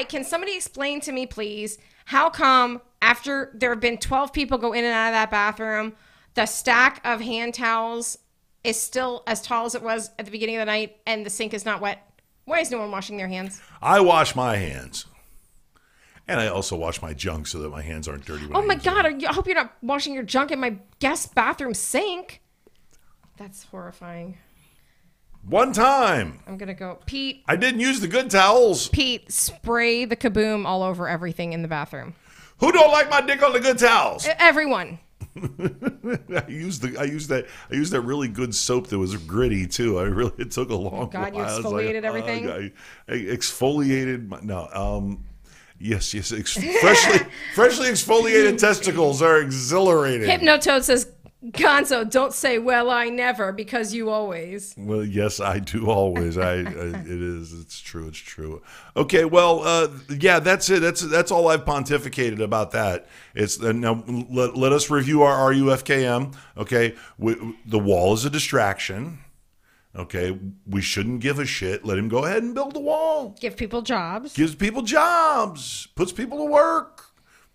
Speaker 2: Can somebody explain to me, please, how come after there have been 12 people go in and out of that bathroom, the stack of hand towels is still as tall as it was at the beginning of the night and the sink is not wet? Why is no one washing their hands? I wash my hands. And I also wash my junk so that my hands aren't dirty. When
Speaker 3: Oh
Speaker 2: I
Speaker 3: my
Speaker 2: use
Speaker 3: God,
Speaker 2: it.
Speaker 3: I hope you're not washing your junk in my guest bathroom sink. That's horrifying.
Speaker 2: One time.
Speaker 3: I'm going to go. Pete,
Speaker 2: I didn't use the good towels.
Speaker 3: Pete, spray the kaboom all over everything in the bathroom.
Speaker 2: Who don't like my dick on the good towels?
Speaker 3: Everyone.
Speaker 2: I used that really good soap that was gritty too. It took a long
Speaker 3: God, you
Speaker 2: while.
Speaker 3: exfoliated everything?
Speaker 2: I exfoliated yes, freshly exfoliated testicles are exhilarating.
Speaker 3: Hypnotoad says, Gonzo, don't say, well, I never, because you always.
Speaker 2: Well, yes, I do always. It's true. Okay, well, yeah, that's it. That's all I've pontificated about that. It's now let us review our RUFKM. Okay, the wall is a distraction. Okay, we shouldn't give a shit. Let him go ahead and build the wall.
Speaker 3: Give people jobs.
Speaker 2: Gives people jobs. Puts people to work.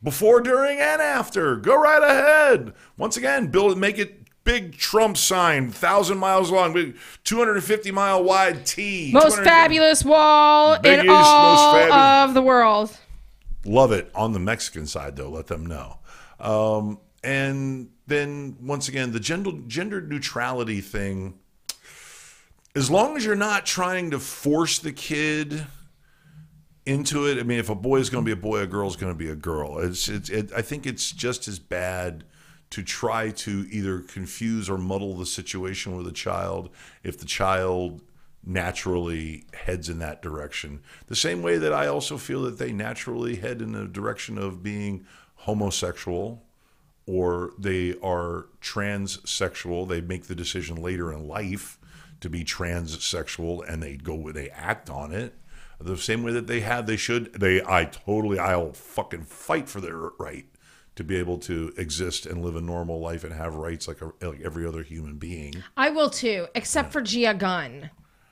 Speaker 2: Before, during, and after. Go right ahead. Once again, make it big Trump sign, 1,000 miles long, big 250-mile wide T.
Speaker 3: Most fabulous wall in all of the world.
Speaker 2: Love it. On the Mexican side, though, let them know. And then, once again, the gender neutrality thing, as long as you're not trying to force the kid into it. I mean, if a boy is going to be a boy, a girl is going to be a girl. I think it's just as bad to try to either confuse or muddle the situation with a child if the child naturally heads in that direction. The same way that I also feel that they naturally head in the direction of being homosexual or they are transsexual. They make the decision later in life to be transsexual and they act on it. The same way that I'll fucking fight for their right to be able to exist and live a normal life and have rights like every other human being.
Speaker 3: I will too, except for Gia Gunn.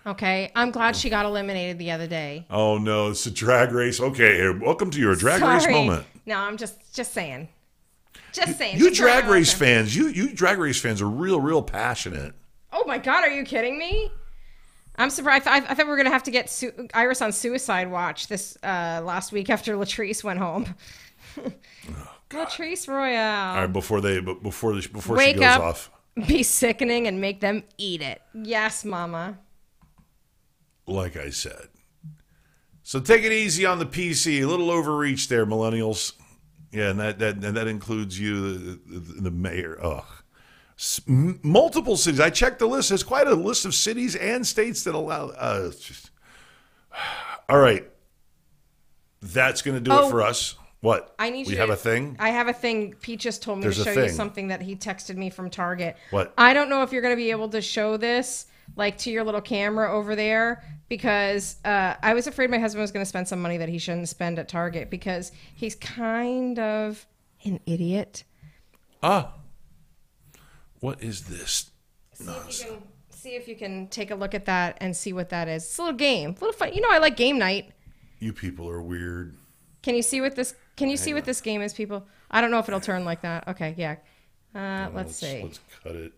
Speaker 3: Okay, I'm glad she got eliminated the other day.
Speaker 2: Oh no, it's a drag race. Okay, welcome to your drag race moment.
Speaker 3: No, I'm just saying. Just saying.
Speaker 2: You drag race fans, you drag race fans are real passionate.
Speaker 3: Oh my God, are you kidding me? I'm surprised. I thought we were going to have to get Iris on suicide watch this last week after Latrice went home. Latrice Royale.
Speaker 2: All right, before she
Speaker 3: Wake
Speaker 2: goes
Speaker 3: up,
Speaker 2: off.
Speaker 3: Be sickening and make them eat it. Yes, Mama.
Speaker 2: Like I said. So take it easy on the PC. A little overreach there, millennials. Yeah, and that includes you, the mayor. Ugh. Multiple cities. I checked the list. There's quite a list of cities and states that allow. All right, that's going to do it for us. What? We have a thing.
Speaker 3: I have a thing. Pete just told me to show you something that he texted me from Target.
Speaker 2: What?
Speaker 3: I don't know if you're going to be able to show this to your little camera over there because I was afraid my husband was going to spend some money that he shouldn't spend at Target because he's kind of an idiot.
Speaker 2: What is this?
Speaker 3: See if you can take a look at that and see what that is. It's a little game, a little fun. You know, I like game night.
Speaker 2: You people are weird.
Speaker 3: Can you see what this? Can you see what this game is, people? I don't know if it'll turn like that. Okay, yeah. Let's see.
Speaker 2: Let's cut it.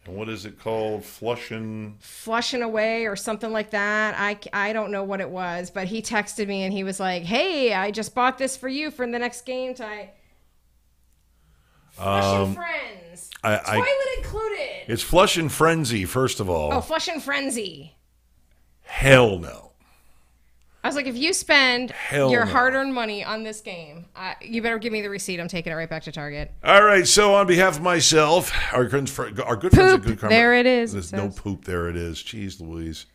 Speaker 2: And what is it called? Flushing
Speaker 3: away or something like that. I don't know what it was, but he texted me and he was like, "Hey, I just bought this for you for the next game time." Flushing Friends. Toilet included.
Speaker 2: It's Flush and Frenzy, first of all.
Speaker 3: Oh, Flush and Frenzy.
Speaker 2: Hell no.
Speaker 3: I was like, if you spend your hard-earned money on this game, you better give me the receipt. I'm taking it right back to Target.
Speaker 2: All right, so on behalf of myself, our good friends at Good Karma.
Speaker 3: There it is.
Speaker 2: There's no poop. There it is. Jeez Louise.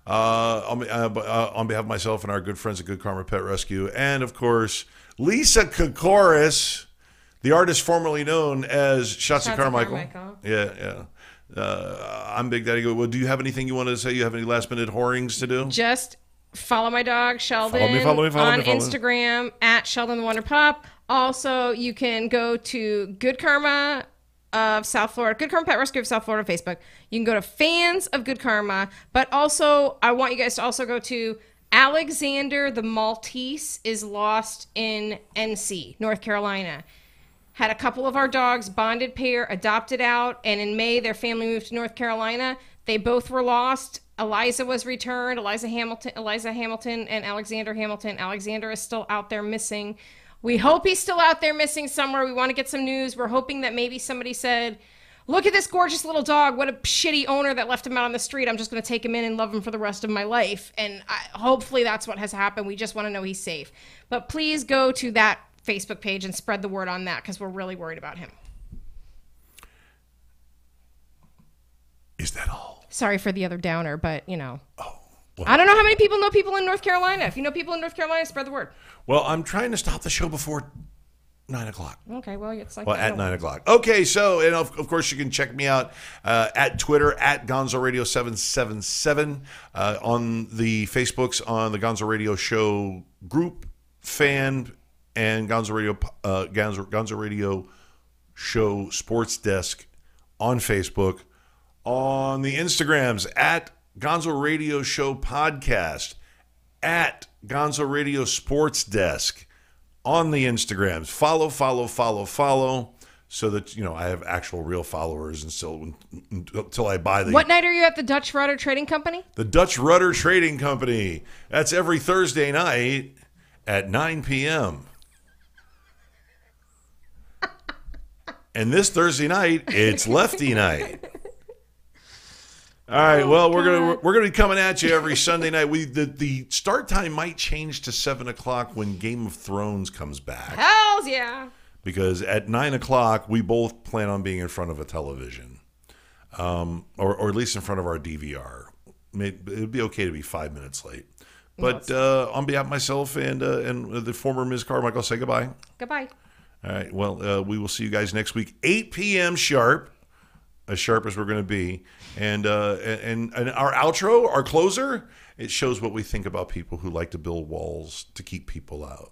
Speaker 2: On behalf of myself and our good friends at Good Karma Pet Rescue, and of course, Lisa Kokoris, the artist formerly known as Shotzi Carmichael. Yeah. I'm Big Daddy. Well, do you have anything you want to say? You have any last-minute whorings to do?
Speaker 3: Just follow my dog, Sheldon,
Speaker 2: follow me,
Speaker 3: on Instagram, at Sheldon the Wonder Pup. Also, you can go to Good Karma of South Florida, Good Karma Pet Rescue of South Florida Facebook. You can go to Fans of Good Karma, but also, I want you guys to also go to Alexander the Maltese is lost in NC, North Carolina. Had a couple of our dogs, bonded pair, adopted out, and in May, their family moved to North Carolina. They both were lost. Eliza was returned. Eliza Hamilton, and Alexander Hamilton. Alexander is still out there missing. We hope he's still out there missing somewhere. We want to get some news. We're hoping that maybe somebody said, look at this gorgeous little dog. What a shitty owner that left him out on the street. I'm just going to take him in and love him for the rest of my life. And hopefully that's what has happened. We just want to know he's safe. But please go to that Facebook page and spread the word on that because we're really worried about him.
Speaker 2: Is that all?
Speaker 3: Sorry for the other downer, but, you know.
Speaker 2: Oh. Well,
Speaker 3: I don't know how many people know people in North Carolina. If you know people in North Carolina, spread the word.
Speaker 2: Well, I'm trying to stop the show before 9 o'clock.
Speaker 3: Okay, well, it's like...
Speaker 2: Well, at 9 o'clock. Okay, so, and of course, you can check me out at Twitter, at Gonzo Radio 777, on the Facebooks, on the Gonzo Radio Show group, fan, and Gonzo Radio Show Sports Desk on Facebook, on the Instagrams, at Gonzo Radio Show Podcast, at Gonzo Radio Sports Desk, on the Instagrams. Follow, so that, you know, I have actual real followers until I buy the...
Speaker 3: What night are you at the Dutch Rudder Trading Company?
Speaker 2: The Dutch Rudder Trading Company. That's every Thursday night at 9 p.m. And this Thursday night, it's Lefty Night. All right, well, we're gonna be coming at you every Sunday night. The start time might change to 7 o'clock when Game of Thrones comes back.
Speaker 3: Hells yeah!
Speaker 2: Because at 9 o'clock, we both plan on being in front of a television, or at least in front of our DVR. It would be okay to be 5 minutes late. But on behalf of myself and the former Ms. Carmichael, say goodbye.
Speaker 3: Goodbye.
Speaker 2: All right, well, we will see you guys next week, 8 p.m. sharp. As sharp as we're going to be, and our outro, our closer, it shows what we think about people who like to build walls to keep people out.